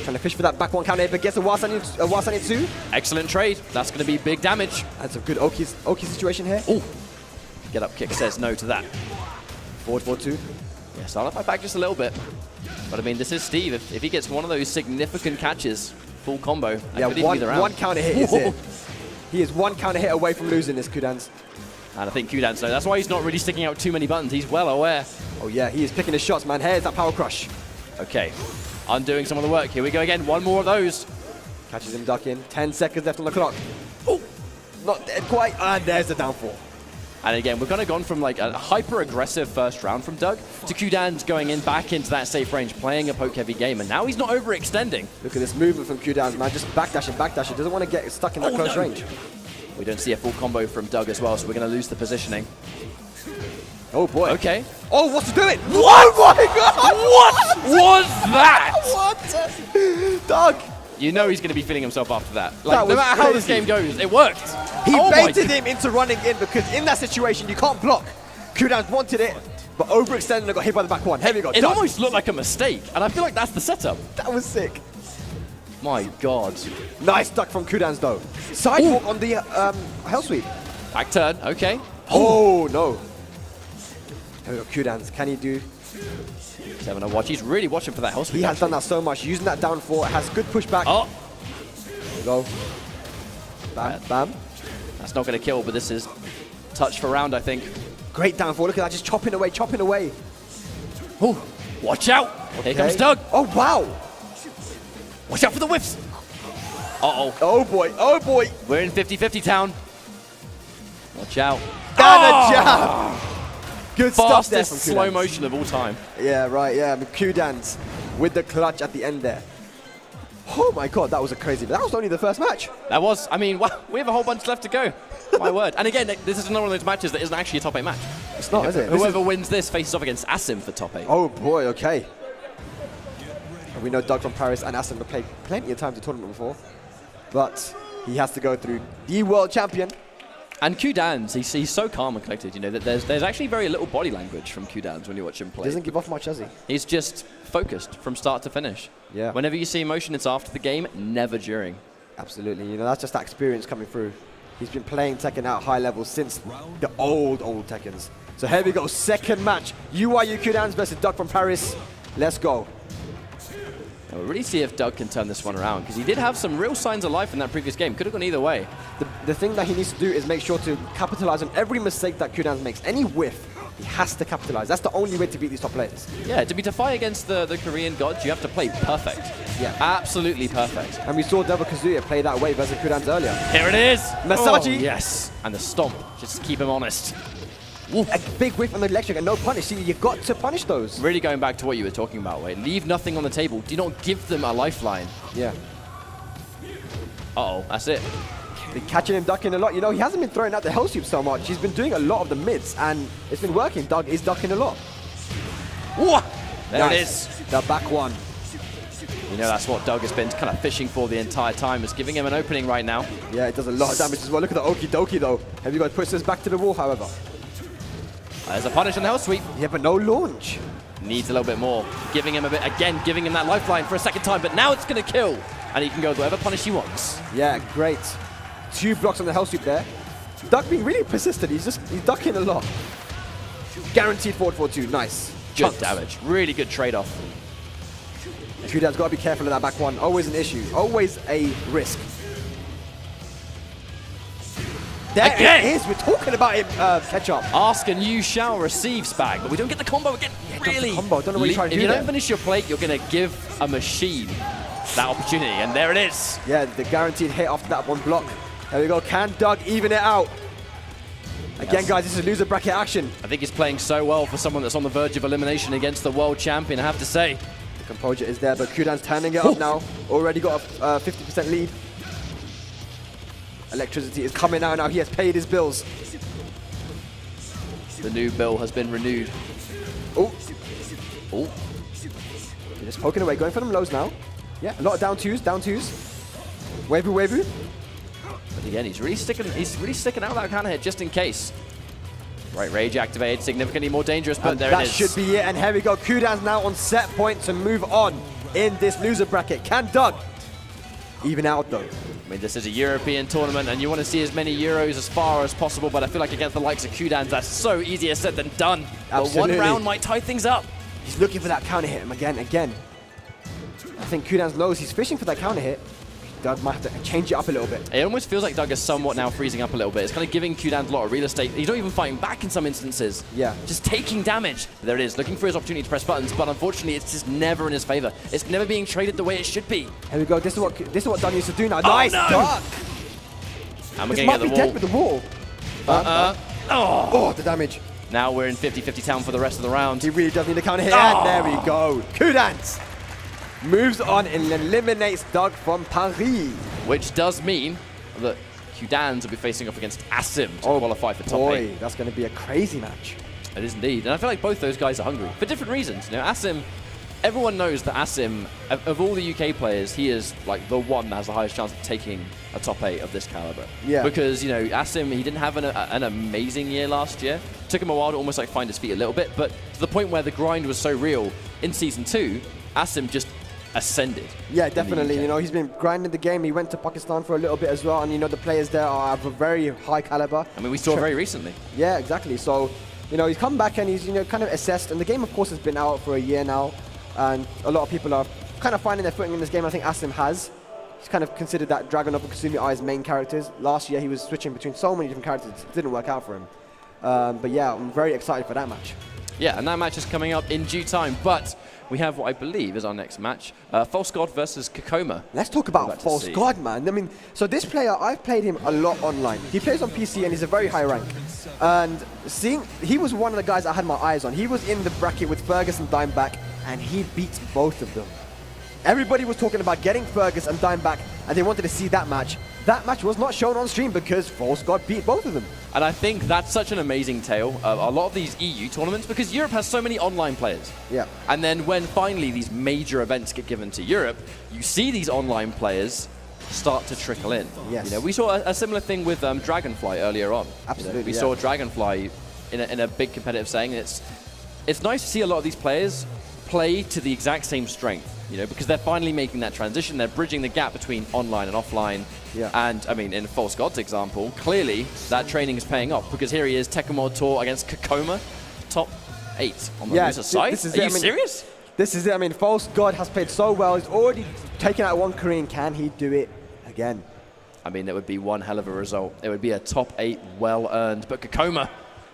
Trying to fish for that back one counter, but gets a Wasani 2. Excellent trade. That's going to be big damage. That's a good Oki situation here. Oh, get up kick says no to that. Forward 4-2. Yeah, start off my back just a little bit. But I mean, this is Steve. If he gets one of those significant catches, full combo, yeah, one counter hit is it. He is one counter hit away from losing this, Qudans. And I think Qudans, though, that's why he's not really sticking out too many buttons. He's well aware. Oh yeah, he is picking his shots, man. Here's that power crush. Okay, undoing some of the work. Here we go again. One more of those. Catches him ducking. 10 seconds left on the clock. Oh, not dead quite. And there's the downfall. And again, we've kind of gone from like a hyper-aggressive first round from Doug to Qudans going in back into that safe range, playing a poke-heavy game, and now he's not overextending. Look at this movement from Qudans, man. Just backdashing. Doesn't want to get stuck in that close range. We don't see a full combo from Doug as well, so we're going to lose the positioning. Oh boy. Okay. Oh, what's he doing? What? Oh my God! What was that? What? Doug! You know he's going to be feeling himself after that. Like, no matter crazy. how this game goes, it worked. He baited him into running in because in that situation you can't block. Qudans wanted it, but overextended and got hit by the back one. Here we go. It almost looked like a mistake, and I feel like that's the setup. That was sick. My God. Nice duck from Qudans though. Sidewalk on the hell sweep. Back turn, okay. Oh no. Here we go, Qudans. Can he do? He's having a watch. He's really watching for that hell sweep. He has done that so much. Using that down four. It has good pushback. Oh. There we go. Bam, bam. That's not going to kill, but this is touch for round, I think. Great down four. Look at that. Just chopping away, chopping away. Oh, watch out. Okay. Here comes Doug. Oh, wow. Watch out for the whiffs. Uh-oh. Oh, boy. Oh, boy. We're in 50-50 town. Watch out. And a jab. Good stuff there Fastest from slow Qudans. motion of all time. Yeah, right, yeah. Qudans with the clutch at the end there. Oh my God, that was a crazy, but that was only the first match. That was, I mean, wow, we have a whole bunch left to go. My word. And again, this is another one of those matches that isn't actually a top 8 match. It's not, is it? Whoever wins this faces off against Asim for top 8. Oh boy, okay. And we know Doug from Paris and Asim have played plenty of times in the tournament before, but he has to go through the world champion. And Qudans, he's so calm and collected, you know, that there's actually very little body language from Qudans when you watch him play. Doesn't give off much, does he? He's just focused from start to finish. Yeah. Whenever you see emotion, it's after the game, never during. Absolutely, you know, that's just that experience coming through. He's been playing Tekken at high levels since the old Tekkens. So here we go, second match. UYU Qudans versus Doug from Paris. Let's go. We'll really see if Doug can turn this one around, because he did have some real signs of life in that previous game. Could have gone either way. The thing that he needs to do is make sure to capitalize on every mistake that Qudans makes. Any whiff, He has to capitalize. That's the only way to beat these top players. Yeah, to fight against the Korean gods, you have to play perfect. Yeah. Absolutely perfect. And we saw Devil Kazuya play that way versus Qudans earlier. Here it is. Masaji. Oh, yes. And the stomp. Just keep him honest. A big whiff on the electric and no punish. See, you got to punish those. Really going back to what you were talking about, Wade. Leave nothing on the table. Do not give them a lifeline. Yeah. Uh-oh, that's it. Been catching him ducking a lot. You know, he hasn't been throwing out the hell sweep so much. He's been doing a lot of the mids, and it's been working. Doug is ducking a lot. Whoa! There Nice. it is. The back one. You know, that's what Doug has been kind of fishing for the entire time, is giving him an opening right now. Yeah, it does a lot of damage as well. Look at the okie dokie, though. Have you got push this back to the wall, however? There's a punish on the hell sweep. Yeah, but no launch. Needs a little bit more. Giving him a bit, again, giving him that lifeline for a second time, but now it's going to kill. And he can go with whatever punish he wants. Yeah, great. 2 blocks on the hell sweep there. Doug being really persistent. He's ducking a lot. Guaranteed forward 4-2. Nice. Good Chunks. damage. Really good trade-off. Qudans got to be careful of that back one. Always an issue. Always a risk. There Again. it is. We're talking about him. Ketchup. Ask and you shall receive, Spag, but we don't get the combo again. Really? combo. Don't know what you're trying to If do you there. don't finish your plate, you're going to give a machine that opportunity, and there it is. Yeah, the guaranteed hit after that one block. There we go. Can Doug even it out? Again, Yes. guys, this is loser bracket action. I think he's playing so well for someone that's on the verge of elimination against the world champion, I have to say. The composure is there, but Qudans turning it up now. Already got a 50% lead. Electricity is coming out now. He has paid his bills. The new bill has been renewed. Oh, Oh, just poking away, going for them lows now. Yeah, a lot of down twos. Wavy, wavy. but again, he's really sticking out that counter hit just in case. Right, rage activated, significantly more dangerous, but And there that it is. should be it. And here we go. Qudans now on set point to move on in this loser bracket. Can Doug even out though? I mean, this is a European tournament, and you want to see as many Euros as far as possible, but I feel like against the likes of Qudans, that's so easier said than done. Absolutely. But one round might tie things up. He's looking for that counter hit him again. I think Qudans knows he's fishing for that counter hit. Doug might have to change it up a little bit. It almost feels like Doug is somewhat now freezing up a little bit. It's kind of giving Qudans a lot of real estate. He's not even fighting back in some instances. Yeah. Just taking damage. There it is, looking for his opportunity to press buttons, but unfortunately it's just never in his favor. It's never being traded the way it should be. Here we go. This is what Doug needs to do now. Nice, no. Doug. And we're This going might to be get dead the with wall. the wall. Oh, the damage. Now we're in 50-50 town for the rest of the round. He really does need a counter hit. Oh. And there we go. Qudans moves on and eliminates Doug from Paris. Which does mean that Qudans will be facing off against Asim to qualify for top 8. Boy, that's going to be a crazy match. It is indeed. And I feel like both those guys are hungry for different reasons. You know, Asim, everyone knows that Asim, of all the UK players, he is like the one that has the highest chance of taking a top 8 of this caliber. Yeah. Because, you know, Asim, he didn't have an amazing year last year. Took him a while to almost like find his feet a little bit, but to the point where the grind was so real in Season 2, Asim just ascended. Yeah, definitely. You know, he's been grinding the game. He went to Pakistan for a little bit as well, and you know the players there are of a very high caliber. I mean, we saw very recently. Yeah, exactly. So, you know, he's come back and he's kind of assessed. And the game, of course, has been out for a year now, and a lot of people are kind of finding their footing in this game. I think Asim has. He's kind of considered that Dragon of Kasumi Ai's main characters. Last year, he was switching between so many different characters. It didn't work out for him. But yeah, I'm very excited for that match. Yeah, and that match is coming up in due time, but we have what I believe is our next match, False God versus Kokoma. Let's talk about False God, man. I mean, so this player, I've played him a lot online. He plays on PC and he's a very high rank. And he was one of the guys I had my eyes on. He was in the bracket with Fergus and Dimeback, and he beat both of them. Everybody was talking about getting Fergus and Dimeback, and they wanted to see that match. That match was not shown on stream because False God beat both of them. And I think that's such an amazing tale of a lot of these EU tournaments, because Europe has so many online players. Yeah. And then when finally these major events get given to Europe, you see these online players start to trickle in. Yes. You know, we saw a similar thing with Dragonfly earlier on. Absolutely, We yeah. saw Dragonfly in a big competitive setting. It's nice to see a lot of these players play to the exact same strength, you know, because they're finally making that transition. They're bridging the gap between online and offline. Yeah. And, I mean, in False God's example, clearly that training is paying off, because here he is, Tekken World Tour against Kokoma, top 8 on the loser side. this is Are it. you I mean, serious? This is it. I mean, False God has played so well. He's already taken out one Korean. Can he do it again? I mean, that would be one hell of a result. It would be a top 8 well earned, but Kokoma,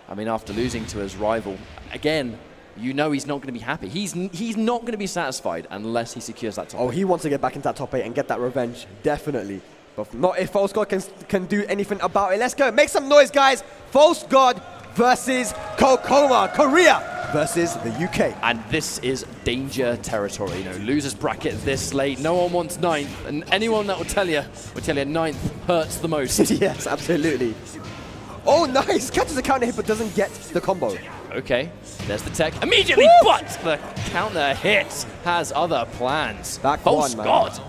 I mean, after losing to his rival, again, you know he's not going to be happy. He's not going to be satisfied unless he secures that top 8. Oh, he wants to get back into that top 8 and get that revenge, definitely. But not if False God can do anything about it. Let's go. Make some noise, guys. False God versus Kokoma. Korea versus the UK. And this is danger territory. You know, losers bracket this late. No one wants 9th. And anyone that will tell you 9th hurts the most. Yes, absolutely. Oh, nice. Catches a counter hit but doesn't get the combo. Okay, there's the tech immediately, but the counter hit has other plans. Back False one, man. God.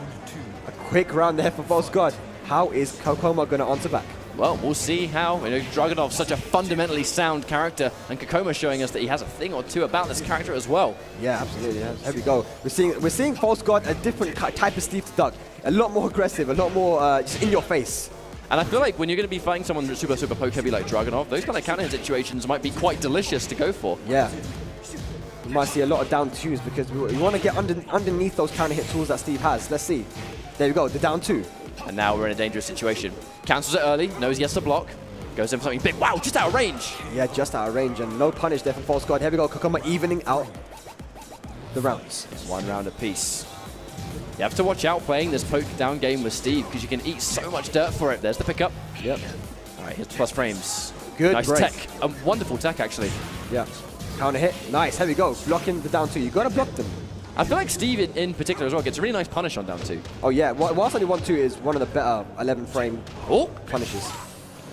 A quick round there for False God. How is Kokoma going to answer back? Well, we'll see how. You know, Dragunov's such a fundamentally sound character, and Kokoma showing us that he has a thing or two about this character as well. Yeah, absolutely. Yeah. There we go. We're seeing False God, a different type of Steve to Doug. A lot more aggressive, a lot more just in your face. And I feel like when you're going to be fighting someone that's super poke heavy like Dragunov, those kind of counter hit situations might be quite delicious to go for. Yeah. We might see a lot of down 2s because we want to get underneath those counter hit tools that Steve has. Let's see. There we go, the down 2. And now we're in a dangerous situation. Cancels it early, knows he has to block, goes in for something big. Wow, just out of range. Yeah, just out of range and no punish there from False God. Here we go, Kokoma evening out the rounds. 1 round apiece. You have to watch out playing this poke down game with Steve because you can eat so much dirt for it. There's the pickup. Yep. All right, here's plus frames. Good nice break. tech. A wonderful tech, actually. Yeah. Counter hit. Nice. Here we go. Blocking the down 2. You got to block them. I feel like Steve in particular as well gets a really nice punish on down 2. Oh, yeah. Whilst only 1-2 is one of the better 11 frame punishes.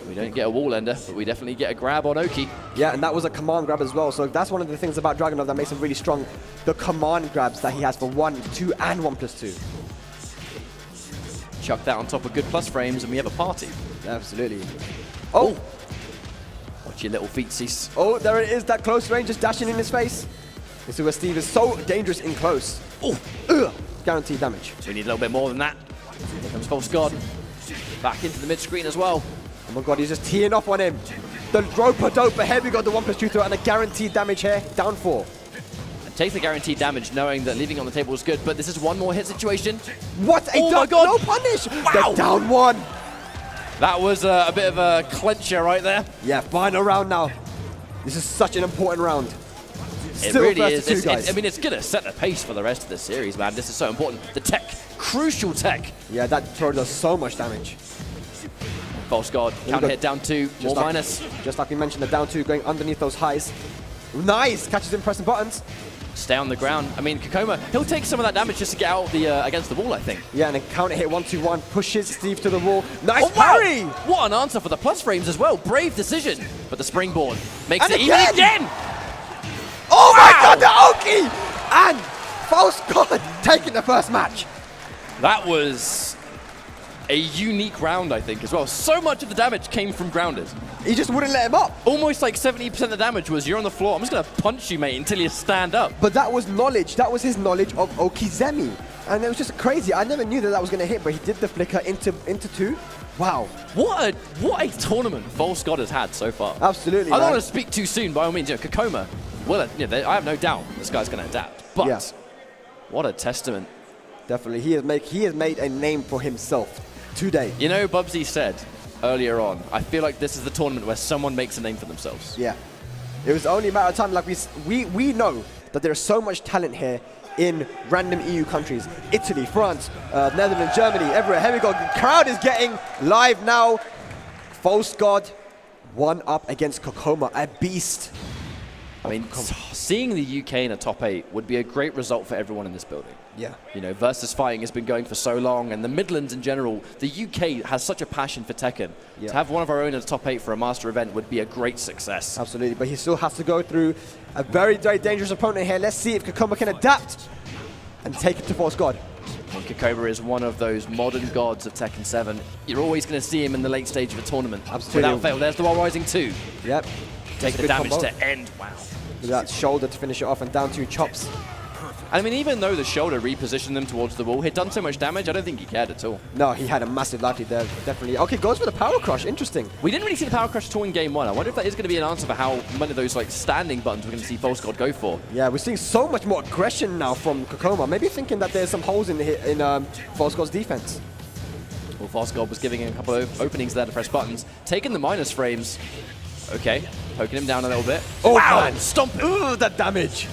We don't get a wall ender, but we definitely get a grab on Oki. Yeah, and that was a command grab as well. So that's one of the things about Dragunov that makes him really strong. The command grabs that he has for 1, 2, and 1+2. Chuck that on top of good plus frames, and we have a party. Absolutely. Oh! Watch your little feetsies. Oh, there it is, that close range just dashing in his face. This is where Steve is so dangerous in close. Oh! Guaranteed damage. We need a little bit more than that. Here comes False God. Back into the mid-screen as well. Oh my god, he's just teeing off on him. The rope-a-dope ahead, we got the 1+2 throw and the guaranteed damage here. Down 4. Takes the guaranteed damage, knowing that leaving on the table is good, but this is one more hit situation. What? Oh my god! No punish! Wow! The down 1. That was a bit of a clencher right there. Yeah, final round now. This is such an important round. It Still really first is. to 2, guys. I mean, it's going to set the pace for the rest of the series, man. This is so important. The tech, crucial tech. Yeah, that throw does so much damage. False God, counter hit down 2, more minus. Just like we mentioned, the down 2 going underneath those highs. Nice! Catches him pressing buttons. Stay on the ground. I mean, Kokoma, he'll take some of that damage just to get out against the wall, I think. Yeah, and then counter hit 1-2-1, pushes Steve to the wall. Nice wow. parry! What an answer for the plus frames as well. Brave decision. But the springboard makes And it even again. Oh my god, the Oki! And False God taking the first match. That was a unique round, I think, as well. So much of the damage came from grounded. He just wouldn't let him up. Almost like 70% of the damage was you're on the floor. I'm just going to punch you, mate, until you stand up. But that was knowledge. That was his knowledge of Okizemi. And it was just crazy. I never knew that was going to hit, but he did the flicker into 2. Wow. What a tournament False God has had so far. Absolutely, I don't man. want to speak too soon, by all means. You know, Kokoma, well, I have no doubt this guy's going to adapt. But Yeah. what a testament. Definitely. He has made a name for himself today. You know, Bubsy said earlier on, I feel like this is the tournament where someone makes a name for themselves. Yeah. It was only a matter of time. Like we know that there's so much talent here in random EU countries. Italy, France, Netherlands, Germany, everywhere. Here we go. The crowd is getting live now. False God, 1 up against Kokoma, a beast. I mean, seeing the UK in a top 8 would be a great result for everyone in this building. Yeah. You know, VsFighting has been going for so long, and the Midlands in general, the UK has such a passion for Tekken. Yeah. To have one of our own in the top 8 for a master event would be a great success. Absolutely, but he still has to go through a very, very dangerous opponent here. Let's see if Kokoma can adapt and take it to False God. And Kokoma is one of those modern gods of Tekken 7. You're always going to see him in the late stage of a tournament. Absolutely. Without fail. There's the Wall Rising 2. Yep. Take the Good damage combo. to end. Wow. With that shoulder to finish it off and down 2 chops. I mean, even though the shoulder repositioned them towards the wall, he'd done so much damage, I don't think he cared at all. No, he had a massive life lead there, definitely. Okay, goes for the power crush. Interesting. We didn't really see the power crush at all in game 1. I wonder if that is going to be an answer for how many of those like standing buttons we're going to see False God go for. Yeah, we're seeing so much more aggression now from Kokoma. Maybe thinking that there's some holes in False God's defense. Well, False God was giving him a couple of openings there to press buttons. Taking the minus frames. Okay. poking him down a little bit. Oh, Wow, man. stomp it. Ooh, that damage.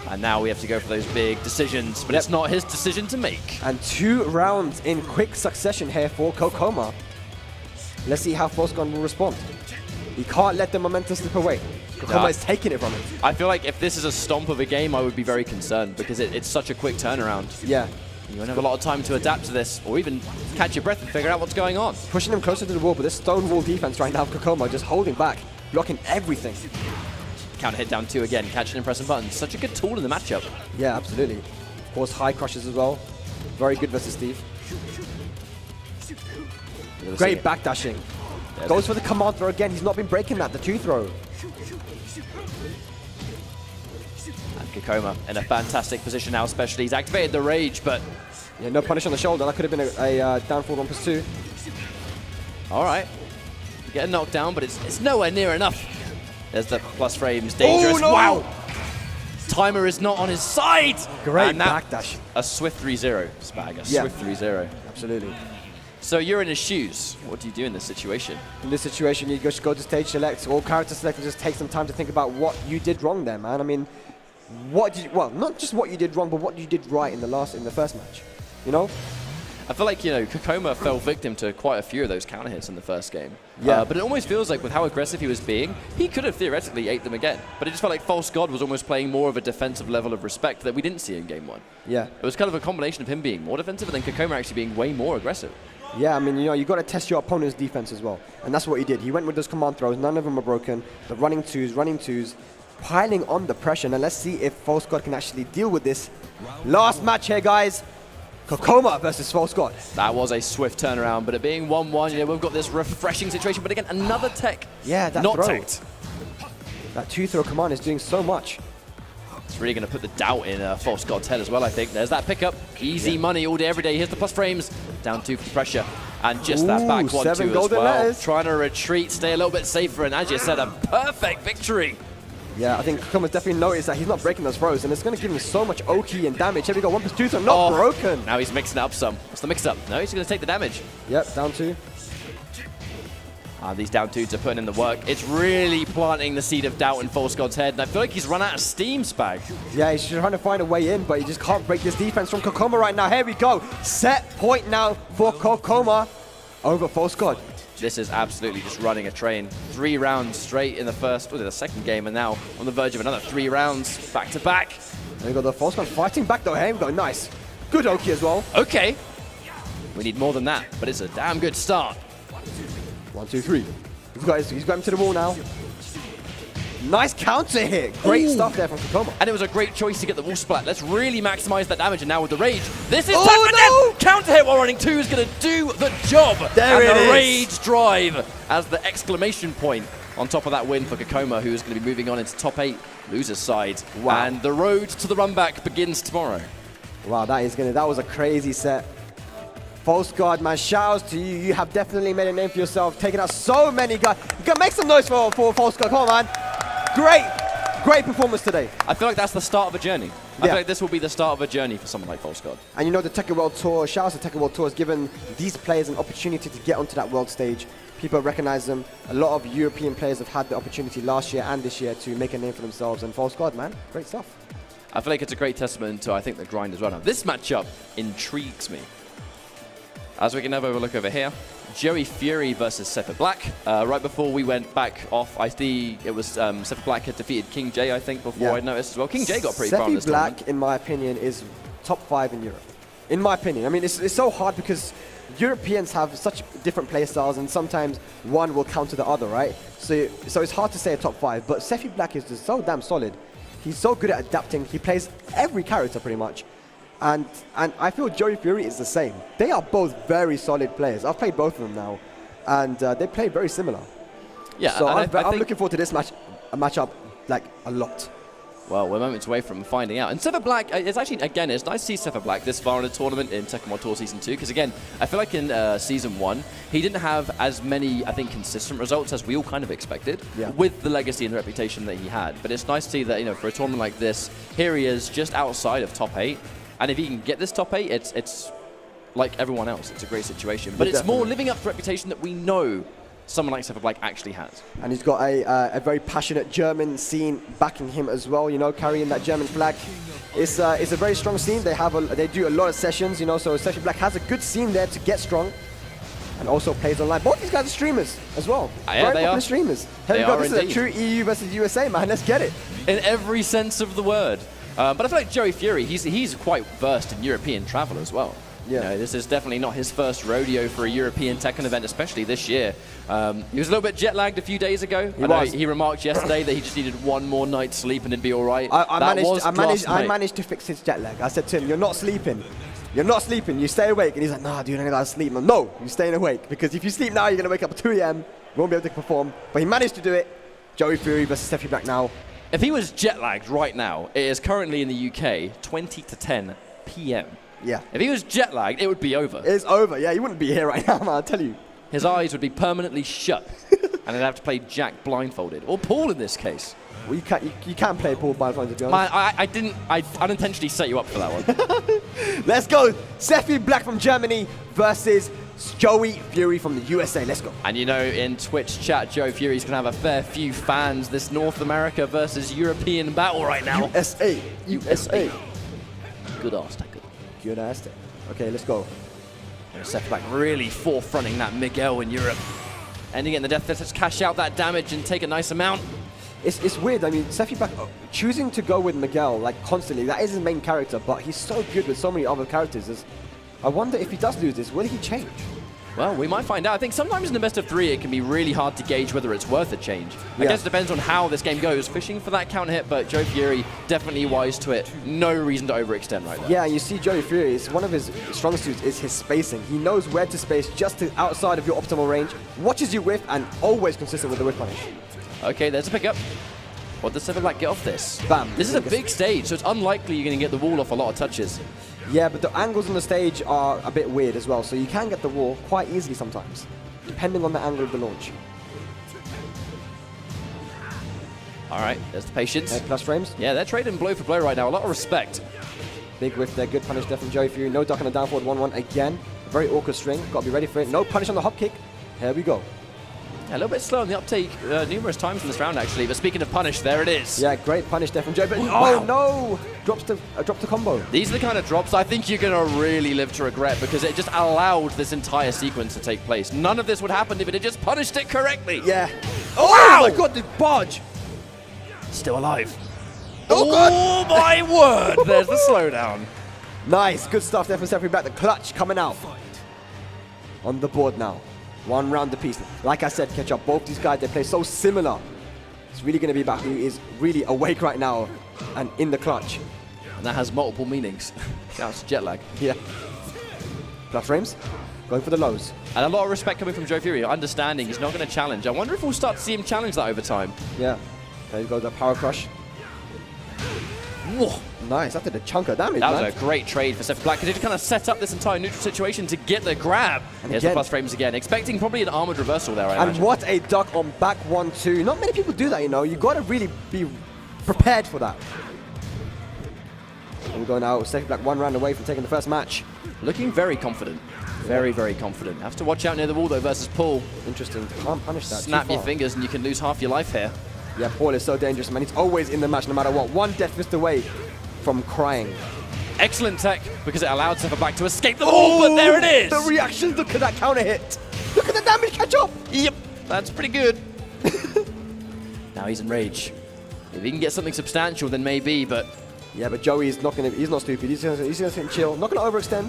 And now we have to go for those big decisions, but it's not his decision to make. And 2 rounds in quick succession here for Kokoma. Let's see how Fosgon will respond. He can't let the momentum slip away. Kokoma is taking it from him. I feel like if this is a stomp of a game, I would be very concerned because it's such a quick turnaround. Yeah. You won't have a lot of time to adapt to this or even catch your breath and figure out what's going on. Pushing him closer to the wall, but this stone wall defense right now, Kokoma just holding back, blocking everything. Counter hit down 2 again, catching and pressing buttons. Such a good tool in the matchup. Yeah, absolutely. Of course, high crushes as well. Very good versus Steve. Great backdashing. Goes for the command throw again. He's not been breaking that, the 2 throw. And Kokoma in a fantastic position now, especially. He's activated the rage, but... Yeah, no punish on the shoulder. That could have been a down forward 1+2. All right. Get a knockdown, but it's nowhere near enough. There's the plus frames, dangerous. Oh, no! Wow! Timer is not on his side. Great and that, backdash. A swift 3-0, Spag. A swift 3-0. Absolutely. So you're in his shoes. What do you do in this situation? In this situation, you just go to stage select or character select and just take some time to think about what you did wrong there, man. I mean, what did you, well, not just what you did wrong, but what you did right in the first match. You know? I feel like, you know, Kokoma fell victim to quite a few of those counter hits in the first game. Yeah. But it almost feels like with how aggressive he was being, he could have theoretically ate them again. But it just felt like False God was almost playing more of a defensive level of respect that we didn't see in game 1. Yeah. It was kind of a combination of him being more defensive and then Kokoma actually being way more aggressive. Yeah, I mean, you know, you got to test your opponent's defense as well. And that's what he did. He went with those command throws. None of them were broken. The running twos, piling on the pressure. Now let's see if False God can actually deal with this. Last match here, guys. Kokoma versus False God. That was a swift turnaround, but it being 1-1, you know, we've got this refreshing situation. But again, another tech. Yeah, that not throw. teched. That 2-throw command is doing so much. It's really going to put the doubt in False God's head as well, I think. There's that pickup. Easy money all day, every day. Here's the plus frames. Down 2 for the pressure. And just that back 1-2 as well. Letters. Trying to retreat, stay a little bit safer. And as you said, a perfect victory. Yeah, I think Kokoma's definitely noticed that he's not breaking those throws, and it's going to give him so much Oki and damage. Here we go, 1+2, so not broken. Now he's mixing it up some. What's the mix-up? No, he's going to take the damage. Yep, down 2. These down 2s are putting in the work. It's really planting the seed of doubt in False God's head, and I feel like he's run out of steam, Spag. Yeah, he's trying to find a way in, but he just can't break this defense from Kokoma right now. Here we go. Set point now for Kokoma over False God. This is absolutely just running a train. 3 rounds straight in the second game, and now on the verge of another 3 rounds back to back. There we go, the False God fighting back though. Here we go, nice. Good Oki as well. Okay. We need more than that, but it's a damn good start. 1, 2, 3. He's got him to the wall now. Nice counter hit. Great stuff there from Kokoma. And it was a great choice to get the wall splat. Let's really maximize that damage. And now with the rage, this is no! Counter hit while running 2 is going to do the job. There and it the is. rage drive as the exclamation point on top of that win for Kokoma, who is going to be moving on into top 8 losers side. Wow. And the road to the run back begins tomorrow. Wow, that was a crazy set. False God, man, shout outs to you. You have definitely made a name for yourself, taking out so many guys. You can make some noise for False God. Come on, man. Great performance today. I feel like that's the start of a journey. I feel like this will be the start of a journey for someone like False God. And you know, the Tekken World Tour, shout out to Tekken World Tour, has given these players an opportunity to get onto that world stage. People recognize them. A lot of European players have had the opportunity last year and this year to make a name for themselves. And False God, man, great stuff. I feel like it's a great testament to, I think, the grind as well. Now, this matchup intrigues me. As we can have a look over here, Joey Fury versus Sephiroth Black. Right before we went back off, I think it was Sephiroth Black had defeated King J, I think, before I noticed as well. King J got pretty far in this Black, tournament. in my opinion, is top 5 in Europe. In my opinion. I mean, it's so hard because Europeans have such different play styles, and sometimes one will counter the other, right? So it's hard to say a top 5, but Sephiroth Black is just so damn solid. He's so good at adapting. He plays every character pretty much. And I feel Joey Fury is the same. They are both very solid players. I've played both of them now, and they play very similar. Yeah, so and I'm looking forward to this matchup like a lot. Well, we're moments away from finding out. And Sephiroth Black, it's actually, again, it's nice to see Sephiroth Black this far in a tournament in Tekken World Tour Season 2, because again, I feel like in Season 1, he didn't have as many, I think, consistent results as we all kind of expected, with the legacy and the reputation that he had. But it's nice to see that, you know, for a tournament like this, here he is just outside of top 8. And if he can get this top 8, it's like everyone else. It's a great situation. But it's more living up to the reputation that we know someone like Sephiroth actually has. And he's got a very passionate German scene backing him as well, you know, carrying that German flag. It's a very strong scene. They do a lot of sessions, you know, so Sephiroth Black has a good scene there to get strong. And also plays online. Both these guys are streamers as well. Yeah, they are. Streamers. They are this is a true EU versus USA, man. Let's get it. In every sense of the word. But I feel like Joey Fury, he's quite versed in European travel as well. Yeah. You know, this is definitely not his first rodeo for a European Tekken event, especially this year. He was a little bit jet lagged a few days ago. He remarked yesterday that he just needed one more night's sleep and it'd be all right. I managed to fix his jet lag. I said to him, "You're not sleeping. You're not sleeping. You stay awake." And he's like, "Nah, dude, I gotta sleep." I'm, "No, you're staying awake because if you sleep now, you're gonna wake up at 2 a.m. You won't be able to perform." But he managed to do it. Joey Fury versus Sephiroth Black now. If he was jet lagged right now, it is currently in the UK 20 to 10 p.m. Yeah. If he was jet lagged, it would be over. It's over. Yeah, he wouldn't be here right now, man. I'll tell you. His eyes would be permanently shut, and he'd have to play Jack blindfolded, or Paul in this case. Well, you can't play Paul blindfolded, to be honest. I unintentionally set you up for that one. Let's go. Sephiroth Black from Germany versus Joey Fury from the USA. Let's go. And you know, in Twitch chat, Joe Fury's going to have a fair few fans. This North America versus European battle right now. USA. Good ass tackle. Good ass. Okay, let's go. Sephiroth Black really forefronting that Miguel in Europe. Ending it in the death. Let's cash out that damage and take a nice amount. It's weird. I mean, Sephiroth Black choosing to go with Miguel like constantly. That is his main character, but he's so good with so many other characters. I wonder if he does lose this, will he change? Well, we might find out. I think sometimes in the best of 3, it can be really hard to gauge whether it's worth a change. I guess it depends on how this game goes. Fishing for that counter hit, but Joe Fury definitely wise to it. No reason to overextend right there. Yeah, you see Joey Fury, one of his strong suits is his spacing. He knows where to space just to outside of your optimal range, watches you whiff, and always consistent with the whiff punish. Okay, there's a pickup. What does Sephiroth Black get off this? Bam. This is a big stage, so it's unlikely you're going to get the wall off a lot of touches. Yeah, but the angles on the stage are a bit weird as well, so you can get the wall quite easily sometimes, depending on the angle of the launch. All right, there's the patience. Plus frames. Yeah, they're trading blow for blow right now. A lot of respect. Big whiff there, good punish there from Joey Fury. No duck on the down forward 1-1 again. A very awkward string, got to be ready for it. No punish on the hop kick. Here we go. Yeah, a little bit slow on the uptake numerous times in this round, actually. But speaking of punish, there it is. Yeah, great punish there from Joey. But wow. No! Drops the combo. These are the kind of drops I think you're going to really live to regret because it just allowed this entire sequence to take place. None of this would happen if it had just punished it correctly. Yeah. Oh my God, the barge! Still alive. Oh, God! Oh, my word! There's the slowdown. Nice, good stuff there from Sephiroth Black. The clutch coming out. On the board now. 1 round apiece. Like I said, catch up. Both these guys, they play so similar. It's really going to be about who is really awake right now and in the clutch. And that has multiple meanings. That's jet lag. Yeah. Plus frames. Going for the lows. And a lot of respect coming from Joe Fury. Understanding he's not going to challenge. I wonder if we'll start to see him challenge that over time. Yeah. There you go, the power crush. Whoa. Nice, that did a chunk of damage, That was a great trade for Sephiroth Black because he kind of set up this entire neutral situation to get the grab. And here's again, the plus frames again. Expecting probably an armored reversal there, I And imagine. what a duck on back 1-2. Not many people do that, you know. You got to really be prepared for that. And we go now, Sephiroth Black 1 round away from taking the first match. Looking very confident. Very, very confident. Have to watch out near the wall, though, versus Paul. Interesting. Can't punish that. Snap your fingers and you can lose half your life here. Yeah, Paul is so dangerous, man. He's always in the match no matter what. One death fist away from crying. Excellent tech because it allowed Sephiroth Black to escape the wall, but there it is! The reaction, look at that counter hit. Look at the damage catch up. Yep, that's pretty good. Now he's in rage. If he can get something substantial, then maybe, but... Yeah, but Joey is not going to, he's not stupid. He's going to sit and chill. Not going to overextend.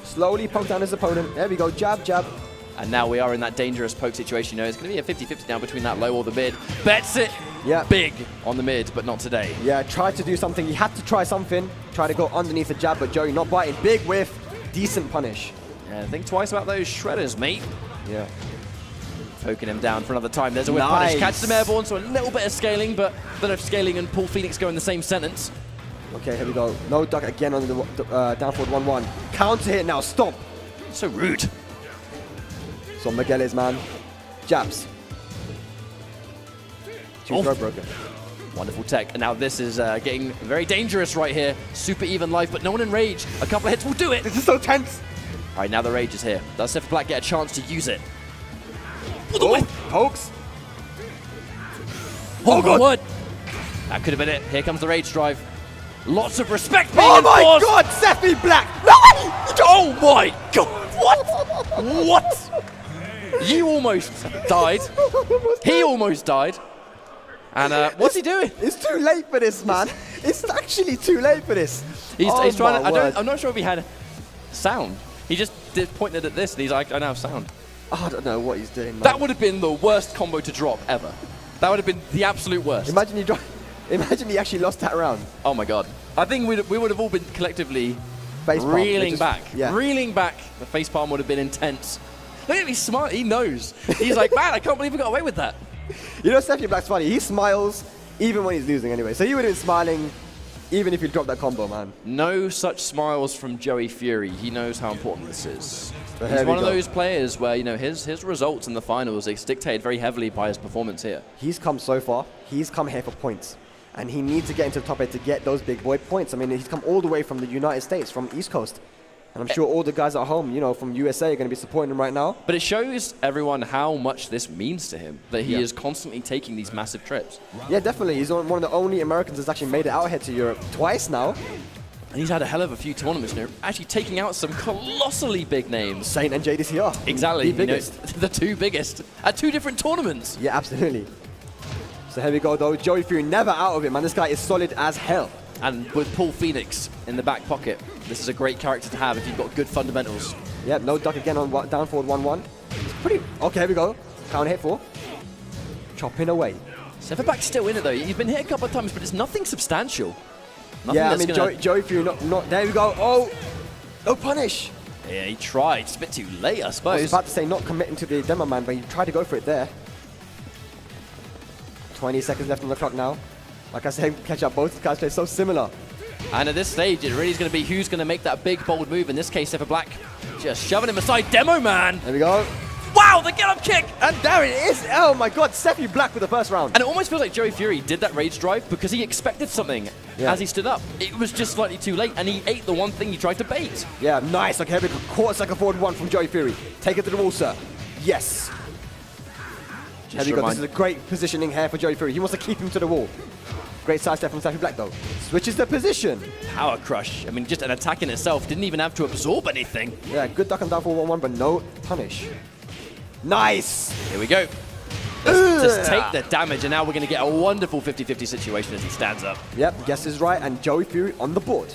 Slowly poke down his opponent. There we go, jab, jab. And now we are in that dangerous poke situation. You know, it's going to be a 50-50 now between that low or the mid. Bets it big on the mid, but not today. Yeah, tried to do something. He had to try something. Try to go underneath the jab, but Joey not biting. Big whiff. Decent punish. Yeah, think twice about those shredders, mate. Yeah. Poking him down for another time. There's a whiff punish. Catches him airborne, so a little bit of scaling, but I don't know if scaling and Paul Phoenix go in the same sentence. Okay, here we go. No duck again on the down forward 1-1. Counter hit now. Stop. So rude. So Miguel is, man. Jabs. Two throw broken. Wonderful tech. And now this is getting very dangerous right here. Super even life, but no one in rage. A couple of hits will do it. This is so tense. All right, now the rage is here. Does Sephiroth Black get a chance to use it? Oh, pokes. Oh, God. God. That could have been it. Here comes the rage drive. Lots of respect being Oh my enforced. God, Sephi Black. No! Oh my God. What? What? You almost died. He almost died. And what's he doing? It's too late for this, man. It's actually too late for this. He's trying my to. word. I'm not sure if he had sound. He just pointed at this and he's like, I now have sound. I don't know what he's doing, man. That would have been the worst combo to drop ever. That would have been the absolute worst. Imagine he actually lost that round. Oh my God. I think we would have all been collectively Facepalm. reeling back. Yeah. Reeling back. The facepalm would have been intense. Look at me smart. He knows. He's like, man, I can't believe we got away with that. You know, Sephi Black's funny. He smiles even when he's losing anyway. So he would have been smiling even if he dropped that combo, man. No such smiles from Joey Fury. He knows how important this is. So He's one of those players where, you know, his results in the finals is dictated very heavily by his performance here. He's come so far. He's come here for points. And he needs to get into the top 8 to get those big boy points. I mean, he's come all the way from the United States, from East Coast. And I'm sure all the guys at home, you know, from USA are going to be supporting him right now. But it shows everyone how much this means to him, that he is constantly taking these massive trips. Yeah, definitely. He's one of the only Americans that's actually made it out here to Europe twice now. And he's had a hell of a few tournaments now, actually taking out some colossally big names. Saint and JDCR. Exactly. The biggest. You know, the two biggest at two different tournaments. Yeah, absolutely. So here we go, though. Joey Fury never out of it, man. This guy is solid as hell. And with Paul Phoenix in the back pocket, this is a great character to have if you've got good fundamentals. Yep, no duck again on down forward 1-1. It's pretty... Okay, here we go. Counter hit 4. Chopping away. Severback's still in it, though. He's been hit a couple of times, but it's nothing substantial. Nothing Yeah, I that's mean, Joey Fury not... There we go. Oh! No punish! Yeah, he tried. It's a bit too late, I I was suppose. about to say not committing to the demo man, but he tried to go for it there. 20 seconds left on the clock now. Like I said, catch up. Both guys play so similar. And at this stage, it really is going to be who's going to make that big, bold move. In this case, Sever Black just shoving him aside. Demo Man! There we go. Wow, the get-up kick! And there it is. Oh my God, Sephi Black with the first round. And it almost feels like Joey Fury did that rage drive because he expected something as he stood up. It was just slightly too late, and he ate the one thing he tried to bait. Yeah, nice. Okay, here we go. Quarter second forward 1 from Joey Fury. Take it to the wall, sir. Yes. Here we go. This is a great positioning here for Joey Fury. He wants to keep him to the wall. Great side step from Sephi Black, though. Switches the position. Power crush. I mean, just an attack in itself. Didn't even have to absorb anything. Yeah, good duck and down for 1-1, but no punish. Nice. Here we go. Just take the damage, and now we're going to get a wonderful 50-50 situation as he stands up. Yep, guess is right, and Joey Fury on the board.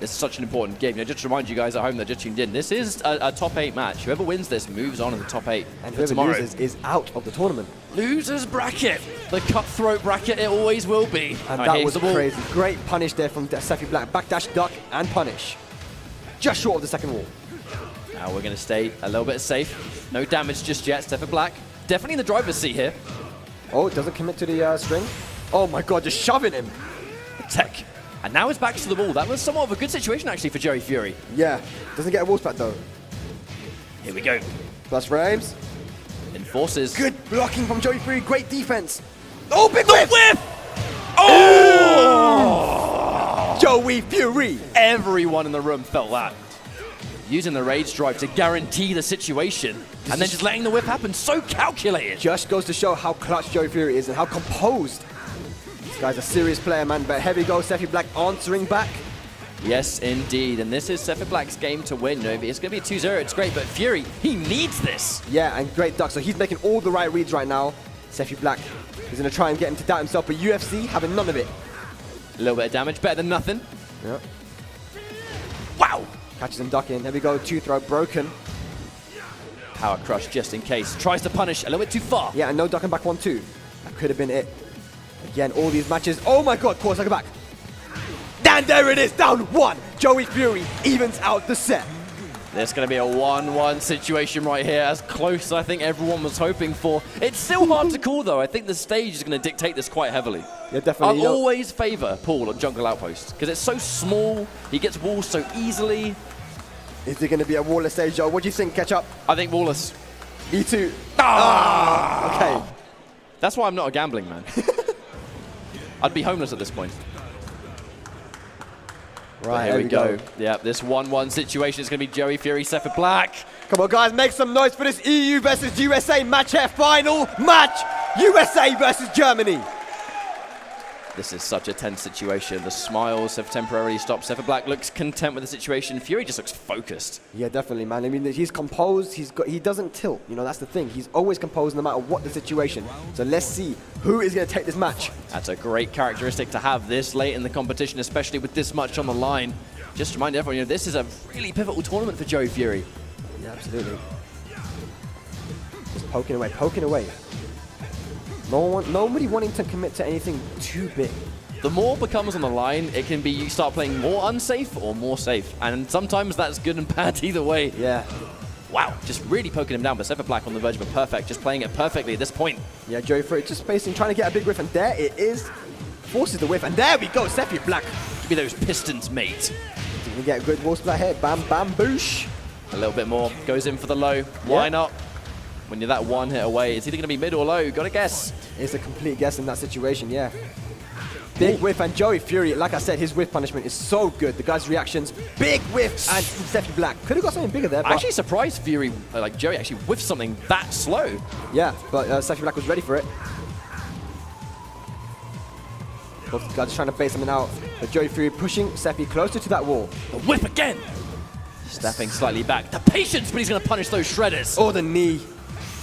This is such an important game. You know, just to remind you guys at home that just tuned in, this is a top 8 match. Whoever wins this moves on in the top 8 And for whoever tomorrow. loses is out of the tournament. Losers bracket. The cutthroat bracket, it always will be. And Right, that here's was the ball. crazy. Great punish there from Sephi Black. Backdash, duck, and punish. Just short of the second wall. Now we're going to stay a little bit safe. No damage just yet. Stefan Black definitely in the driver's seat here. Oh, doesn't commit to the string. Oh my God, just shoving him. Tech. And now it's back to the wall. That was somewhat of a good situation actually for Joey Fury. Yeah, doesn't get a wall spat though. Here we go. Plus frames. Enforces. Good blocking from Joey Fury. Great defense. Oh, big whiff! Oh! Joey Fury. Everyone in the room felt that. Using the rage drive to guarantee the situation. And then just letting the whip happen. So calculated. Just goes to show how clutch Joey Fury is and how composed. This guy's a serious player, man. But here we go, Sephi Black answering back. Yes, indeed. And this is Sephi Black's game to win. You know, it's going to be a 2-0. It's great. But Fury, he needs this. Yeah, and great duck. So he's making all the right reads right now. Sephi Black is going to try and get him to doubt himself. But UFC having none of it. A little bit of damage. Better than nothing. Yeah. Wow. Catches him ducking. There we go. 2-throw broken. Power crush just in case. Tries to punish a little bit too far. Yeah, and no ducking back 1-2. That could have been it. Again, all these matches. Oh my God, quarter second back. And there it is, down 1. Joey Fury evens out the set. There's going to be a 1-1 situation right here, as close as I think everyone was hoping for. It's still hard to call, though. I think the stage is going to dictate this quite heavily. Yeah, definitely. I'll always favour Paul on Jungle Outpost, because it's so small, he gets walls so easily. Is it going to be a wallless stage, Joe? What do you think, Ketchup? I think wallless. Me too. Okay. That's why I'm not a gambling man. I'd be homeless at this point. Right, here we go. Yeah, this 1-1 situation is going to be Joey Fury, Sephiroth Black. Come on, guys, make some noise for this EU versus USA match here. Final match, USA versus Germany. This is such a tense situation. The smiles have temporarily stopped. Sephiroth Black looks content with the situation. Fury just looks focused. Yeah, definitely, man. I mean, he's composed. He doesn't tilt. You know, that's the thing. He's always composed no matter what the situation. So let's see who is going to take this match. That's a great characteristic to have this late in the competition, especially with this much on the line. Just to remind everyone, you know, this is a really pivotal tournament for Joey Fury. Yeah, absolutely. Just poking away, poking away. Nobody wanting to commit to anything too big. The more becomes on the line, it can be you start playing more unsafe or more safe. And sometimes that's good and bad either way. Yeah. Wow, just really poking him down. But Sephiroth Black on the verge of a perfect, just playing it perfectly at this point. Yeah, Joey Fury just spacing, trying to get a big whiff, and there it is. Forces the whiff, and there we go, Sephiroth Black. Give me those pistons, mate. Gonna get a good wall split here. Bam, bam, boosh. A little bit more, goes in for the low. Why not? When you're that one hit away, it's either going to be mid or low. Gotta guess. It's a complete guess in that situation, yeah. Big whiff, and Joey Fury, like I said, his whiff punishment is so good. The guy's reactions, big whiff, and Sephiroth Black. Could have got something bigger there, but... I'm actually surprised Fury, like Joey, actually whiffed something that slow. Yeah, but Sephiroth Black was ready for it. Both the guys trying to base something out. But Joey Fury pushing Sephi closer to that wall. The whip again! Stepping slightly back. The patience, but he's going to punish those shredders. Oh, the knee.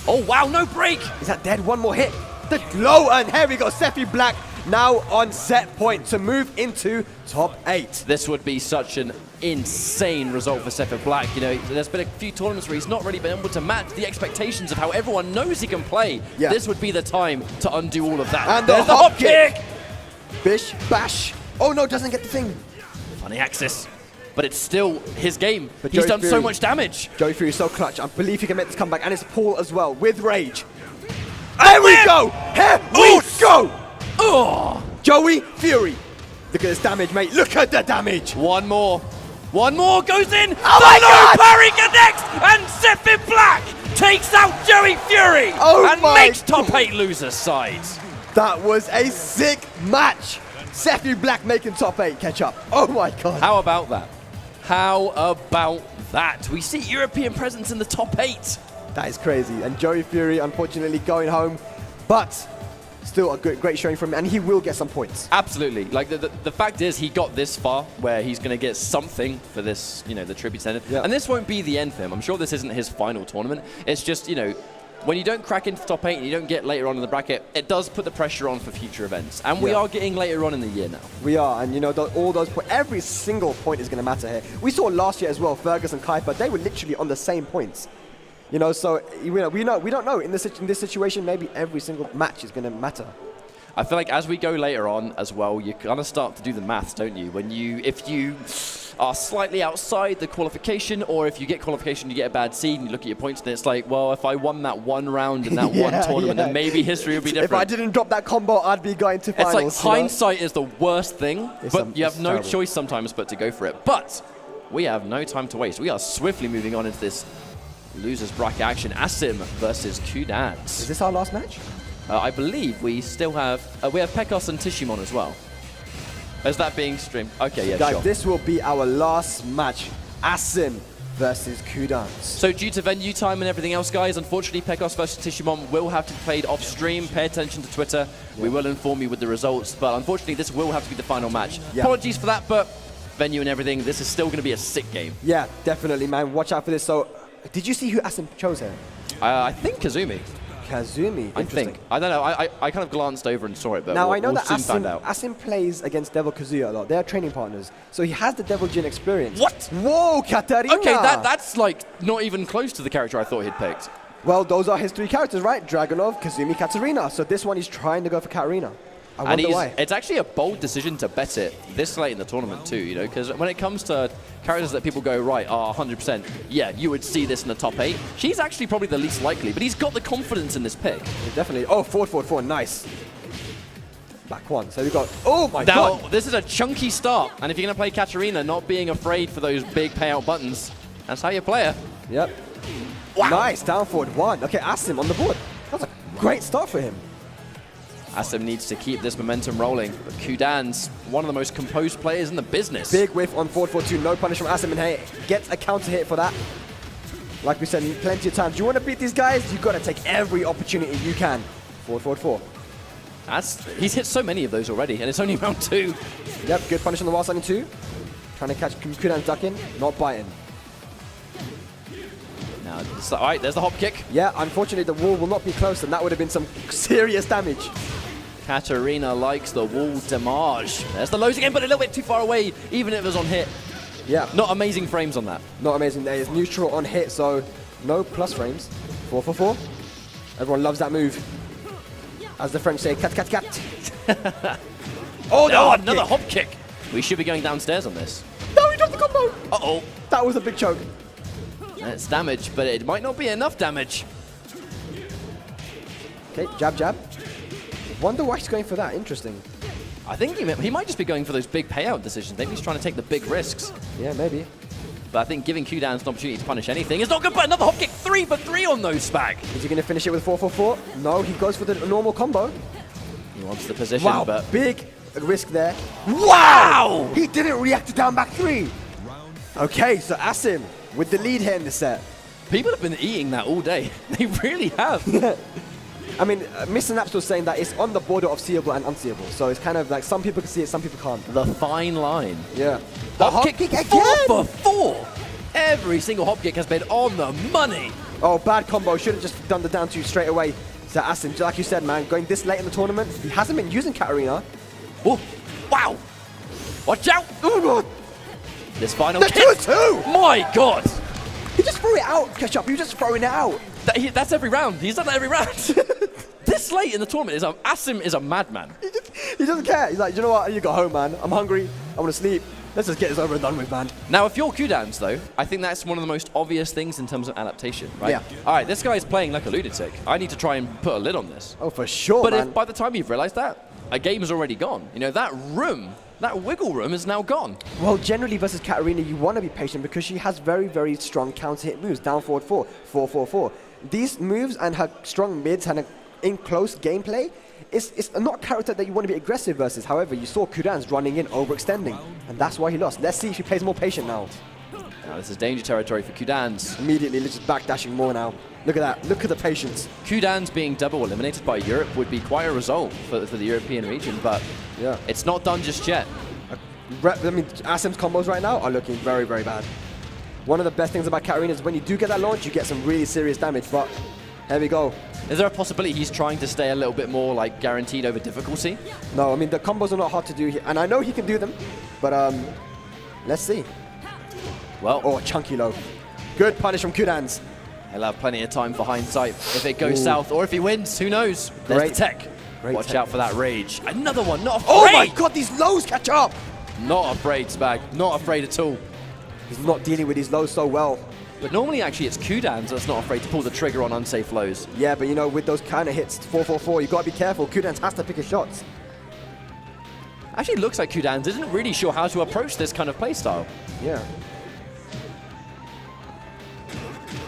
Oh, wow, no break! Is that dead? One more hit. The glow, and here we go. Sephi Black now on set point to move into top 8. This would be such an insane result for Sephiroth Black. You know, there's been a few tournaments where he's not really been able to match the expectations of how everyone knows he can play. Yeah. This would be the time to undo all of that. And there's the hop kick! Bish, bash. Oh no, doesn't get the thing. Funny axis. But it's still his game. But He's Joey done so Fury- much damage. Joey Fury is so clutch. I believe he can make this comeback, and it's Paul as well with rage. Here we go! Here we go! Oh! Joey Fury. Look at this damage, mate. Look at the damage. One more. One more goes in. Oh my God! Parry connects, and Sephiroth Black takes out Joey Fury and my makes top 8 losers side. That was a sick match. Sephi Black making top 8 catch up. Oh my God. How about that? How about that? We see European presence in the top 8. That is crazy. And Joey Fury, unfortunately, going home. But still a great showing from him, and he will get some points. Absolutely. Like, the fact is, he got this far where he's going to get something for this, you know, the tribute center. Yeah. And this won't be the end for him. I'm sure this isn't his final tournament. It's just, you know, when you don't crack into top 8 and you don't get later on in the bracket, it does put the pressure on for future events. And we are getting later on in the year now. We are, and you know, all those every single point is going to matter here. We saw last year as well, Fergus and Kuiper, they were literally on the same points. You know, so we don't know. In this situation, maybe every single match is going to matter. I feel like as we go later on as well, you kind of start to do the maths, don't you? If you are slightly outside the qualification, or if you get qualification, you get a bad seed, and you look at your points, and it's like, well, if I won that one round in that one tournament, then maybe history would be different. If I didn't drop that combo, I'd be going to finals. It's like hindsight is the worst thing, but you have no terrible choice sometimes but to go for it. But we have no time to waste. We are swiftly moving on into this losers bracket action. Asim versus Qudans. Is this our last match? I believe we still have Pekos and Tishimon as well. Is that being streamed? Okay, yeah, Guys, sure. this will be our last match. Asim versus Qudans. So due to venue time and everything else, guys, unfortunately, Pekos versus Tishimon will have to be played off stream. Pay attention to Twitter. Yeah. We will inform you with the results, but unfortunately, this will have to be the final match. Yeah. Apologies for that, but venue and everything, this is still going to be a sick game. Yeah, definitely, man. Watch out for this. So, did you see who Asim chose here? I think Kazumi. Kazumi. I think. I don't know. I kind of glanced over and saw it, but now I know that soon find out. Asim plays against Devil Kazuya a lot. They are training partners, so he has the Devil Jin experience. What? Whoa, Katarina! Okay, that's like not even close to the character I thought he'd picked. Well, those are his 3 characters, right? Dragunov, Kazumi, Katarina. So this one he's trying to go for Katarina. I wonder why. It's actually a bold decision to bet it this late in the tournament too, you know, because when it comes to characters that people go, right, 100%, yeah, you would see this in the top 8. She's actually probably the least likely, but he's got the confidence in this pick. Yeah, definitely. Oh, forward, nice. Back one. So we've got, oh my God. Now, this is a chunky start, and if you're going to play Katarina, not being afraid for those big payout buttons, that's how you play her. Yep. Wow. Nice, down forward 1. Okay, Asim on the board. That's a great start for him. Asim needs to keep this momentum rolling. But Qudans, one of the most composed players in the business. Big whiff on forward 4-2. No punish from Asim, and hey, gets a counter hit for that. Like we said plenty of times, you want to beat these guys, you've got to take every opportunity you can. Forward 4. He's hit so many of those already, and it's only round 2. Yep, good punish on the wild side in 2. Trying to catch Qudans ducking, not biting. Now, all right, there's the hop kick. Yeah, unfortunately the wall will not be close, and that would have been some serious damage. Katarina likes the wall damage. There's the lows again, but a little bit too far away, even if it was on hit. Yeah. Not amazing frames on that. Not amazing. There is neutral on hit, so no plus frames. 4. Everyone loves that move. As the French say, cat, cat, cat. Oh, no, another hop kick. We should be going downstairs on this. No, he dropped the combo. Uh-oh. That was a big choke. That's damage, but it might not be enough damage. Okay, jab, jab. Wonder why he's going for that. Interesting. I think he might just be going for those big payout decisions. Maybe he's trying to take the big risks. Yeah, maybe. But I think giving Qudans an opportunity to punish anything is not good, but another hop kick, 3 for 3 on those Spag. Is he going to finish it with 4? No, he goes for the normal combo. He wants the position, Wow, but... big risk there. Wow! He didn't react to down back 3. Okay, so Asim with the lead here in the set. People have been eating that all day. They really have. I mean, Mr. Naps was saying that it's on the border of seeable and unseeable. So it's kind of like some people can see it, some people can't. The fine line. Yeah. The hop kick again! 4 for 4! Every single hop kick has been on the money. Oh, bad combo. Should have just done the down 2 straight away. So Asim, like you said, man, going this late in the tournament, he hasn't been using Katarina. Oh, wow! Watch out! Oh, God. This final The kick. 2-2! My God! He just threw it out, Ketchup. He was just throwing it out. That's every round. He's done that every round. This late in the tournament, Asim is a madman. He doesn't care. He's like, you know what? I need to go home, man. I'm hungry. I want to sleep. Let's just get this over and done with, man. Now, if you're Qudans, though, I think that's one of the most obvious things in terms of adaptation, right? Yeah. All right, this guy's playing like a lunatic. I need to try and put a lid on this. Oh, for sure, But man. if by the time you've realized that, a game is already gone. You know, that room, that wiggle room is now gone. Well, generally versus Katarina, you want to be patient because she has very, very strong counter-hit moves. Down forward 4. These moves and her strong mids and her in-close gameplay, it's not a character that you want to be aggressive versus. However, you saw Qudans running in, overextending, and that's why he lost. Let's see if he plays more patient now. Now, this is danger territory for Qudans. Immediately, just backdashing more now. Look at that. Look at the patience. Qudans being double eliminated by Europe would be quite a result for the European region, but Yeah. it's not done just yet. I mean, Asim's combos right now are looking very, very bad. One of the best things about Katarina is when you do get that launch, you get some really serious damage, but here we go. Is there a possibility he's trying to stay a little bit more like guaranteed over difficulty? No, I mean, the combos are not hard to do, and I know he can do them, but let's see. Well, Oh, chunky low. Good punish from Qudans. he'll have plenty of time for hindsight if it goes south, or if he wins, who knows? There's Great. the tech. Great Watch tech. out for that rage. Another one, not afraid. Oh my God, these lows catch up. Not afraid, Spag. Not afraid at all. He's not dealing with these lows so well. But normally, actually, it's Qudans that's not afraid to pull the trigger on unsafe lows. Yeah, but you know, with those kind of hits, 4, you got to be careful. Qudans has to pick his shots. Actually, it looks like Qudans isn't really sure how to approach this kind of playstyle. Yeah.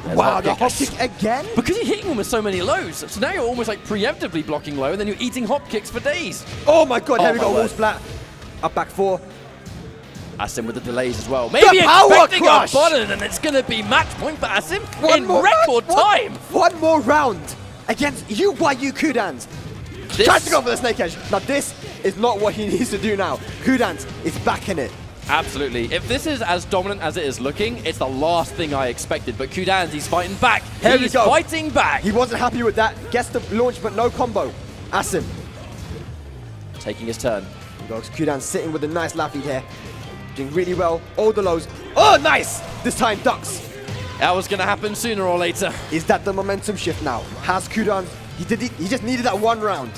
There's Wow, hop the kick. hop kick again? Because you're hitting them with so many lows. So now you're almost like preemptively blocking low, and then you're eating hop kicks for days. Oh my God, Oh here we my go, word. wall splat. Up back 4. Asim with the delays as well. Maybe power expecting crush! a button, and it's going to be match point for Asim One in more record round, time. One more round against you Qudans. This- Tries to go for the snake edge. Now this is not what he needs to do now. Qudans is back in it. Absolutely. If this is as dominant as it is looking, it's the last thing I expected. But Qudans, he's fighting back. Here we He's go. fighting back. He wasn't happy with that. Gets the launch, but no combo. Asim. Taking his turn. Here goes Qudans sitting with a nice lap lead here. Doing really well. All the lows. Oh, nice! This time ducks. That was going to happen sooner or later. Is that the momentum shift now? Has Qudans... He just needed that one round.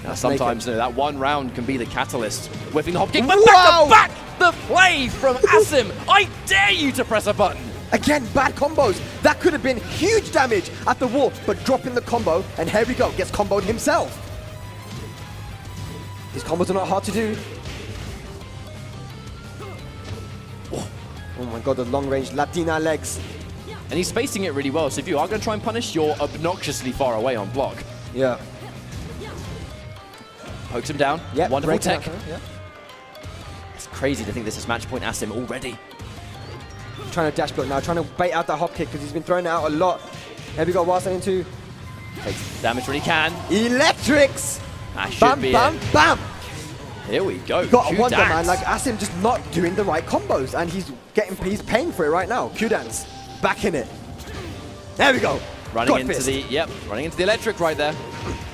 Now, sometimes that one round can be the catalyst. Whiffing the hop kick, but Wow! back to back! The play from Asim. I dare you to press a button. Again, bad combos. That could have been huge damage at the wall, but dropping the combo, and here we go, gets comboed himself. These combos are not hard to do. Oh my God, the long-range Latina legs. And he's spacing it really well, so if you are going to try and punish, you're obnoxiously far away on block. Yeah. Pokes him down. Yep, Wonderful breaks tech. out, yeah. It's crazy to think this is match point Asim already. Trying to dash block now, trying to bait out that hop kick because he's been throwing it out a lot. Here we go, whilst into Takes damage when he can. electrics. That should Bam, be bam, it. bam. Here we go. Got a wonder, Qudans. man. Like Asim just not doing the right combos, and he's paying for it right now. Qudans back in it. There we go. Running God into fist. running into the electric right there.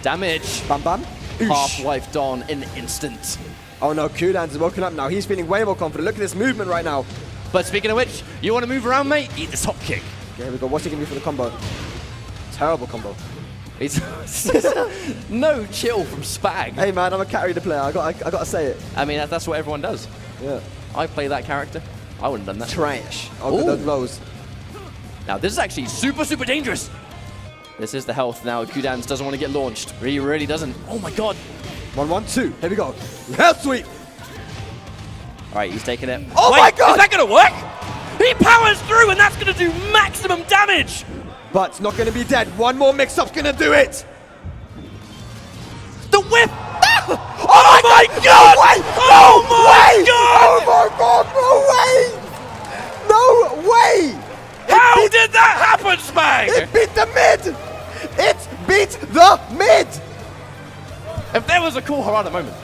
Damage. Bam, bam. Oosh. Half-life on in an instant. Oh no, Qudans is woken up now. He's feeling way more confident. Look at this movement right now. But speaking of which, you want to move around, mate? Eat this top kick. Here we go. What's he gonna do for the combo? Terrible combo. It's no chill from Spag. Hey man, I'm a carry the player. I gotta say it. I mean, that's what everyone does. Yeah. I play that character. I wouldn't have done that. Trash. Oh, Ooh. those lows. Now, this is actually super, super dangerous. This is the health now. Qudans doesn't want to get launched. He really doesn't. Oh my god. 1, 1, 2. Here we go. Health sweep. All right, he's taking it. Oh Wait, my god! Is that going to work? He powers through, and that's going to do maximum damage. But it's not gonna be dead. One more mix-up's gonna do it. The whip. Oh my god! Oh my god! Oh my god! No way! No way! How did that happen, Spag? It beat the mid! It beat the mid! If there was a cool Harada moment,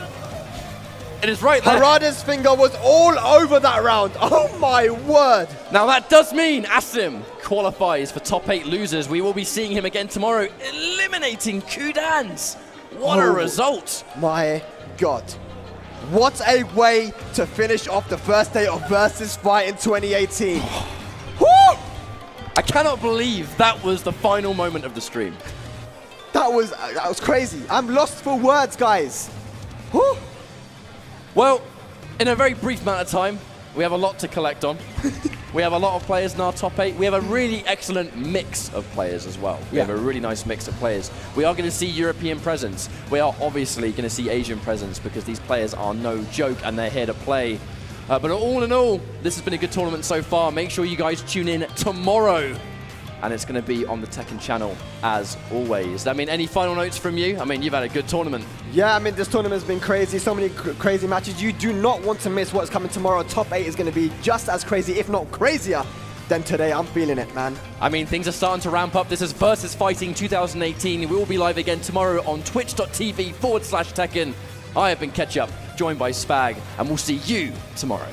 it is right there. Harada's finger was all over that round. Oh my word! Now that does mean Asim qualifies for top 8 losers. We will be seeing him again tomorrow, eliminating Qudans. What a Oh. result! My god. What a way to finish off the first day of VsFighting 2018. Woo! I cannot believe that was the final moment of the stream. That was crazy. I'm lost for words, guys. Woo! Well, in a very brief amount of time, we have a lot to collect on. We have a lot of players in our top 8. We have a really excellent mix of players as well. We Yeah. have a really nice mix of players. We are going to see European presence. We are obviously going to see Asian presence because these players are no joke and they're here to play. But all in all, this has been a good tournament so far. Make sure you guys tune in tomorrow. And it's going to be on the Tekken channel as always. I mean, any final notes from you? I mean, you've had a good tournament. Yeah, I mean, this tournament's been crazy. So many crazy matches. You do not want to miss what's coming tomorrow. Top 8 is going to be just as crazy, if not crazier, than today. I'm feeling it, man. I mean, things are starting to ramp up. This is VsFighting 2018. We will be live again tomorrow on twitch.tv/Tekken. I have been Ketchup, joined by Spag, and we'll see you tomorrow.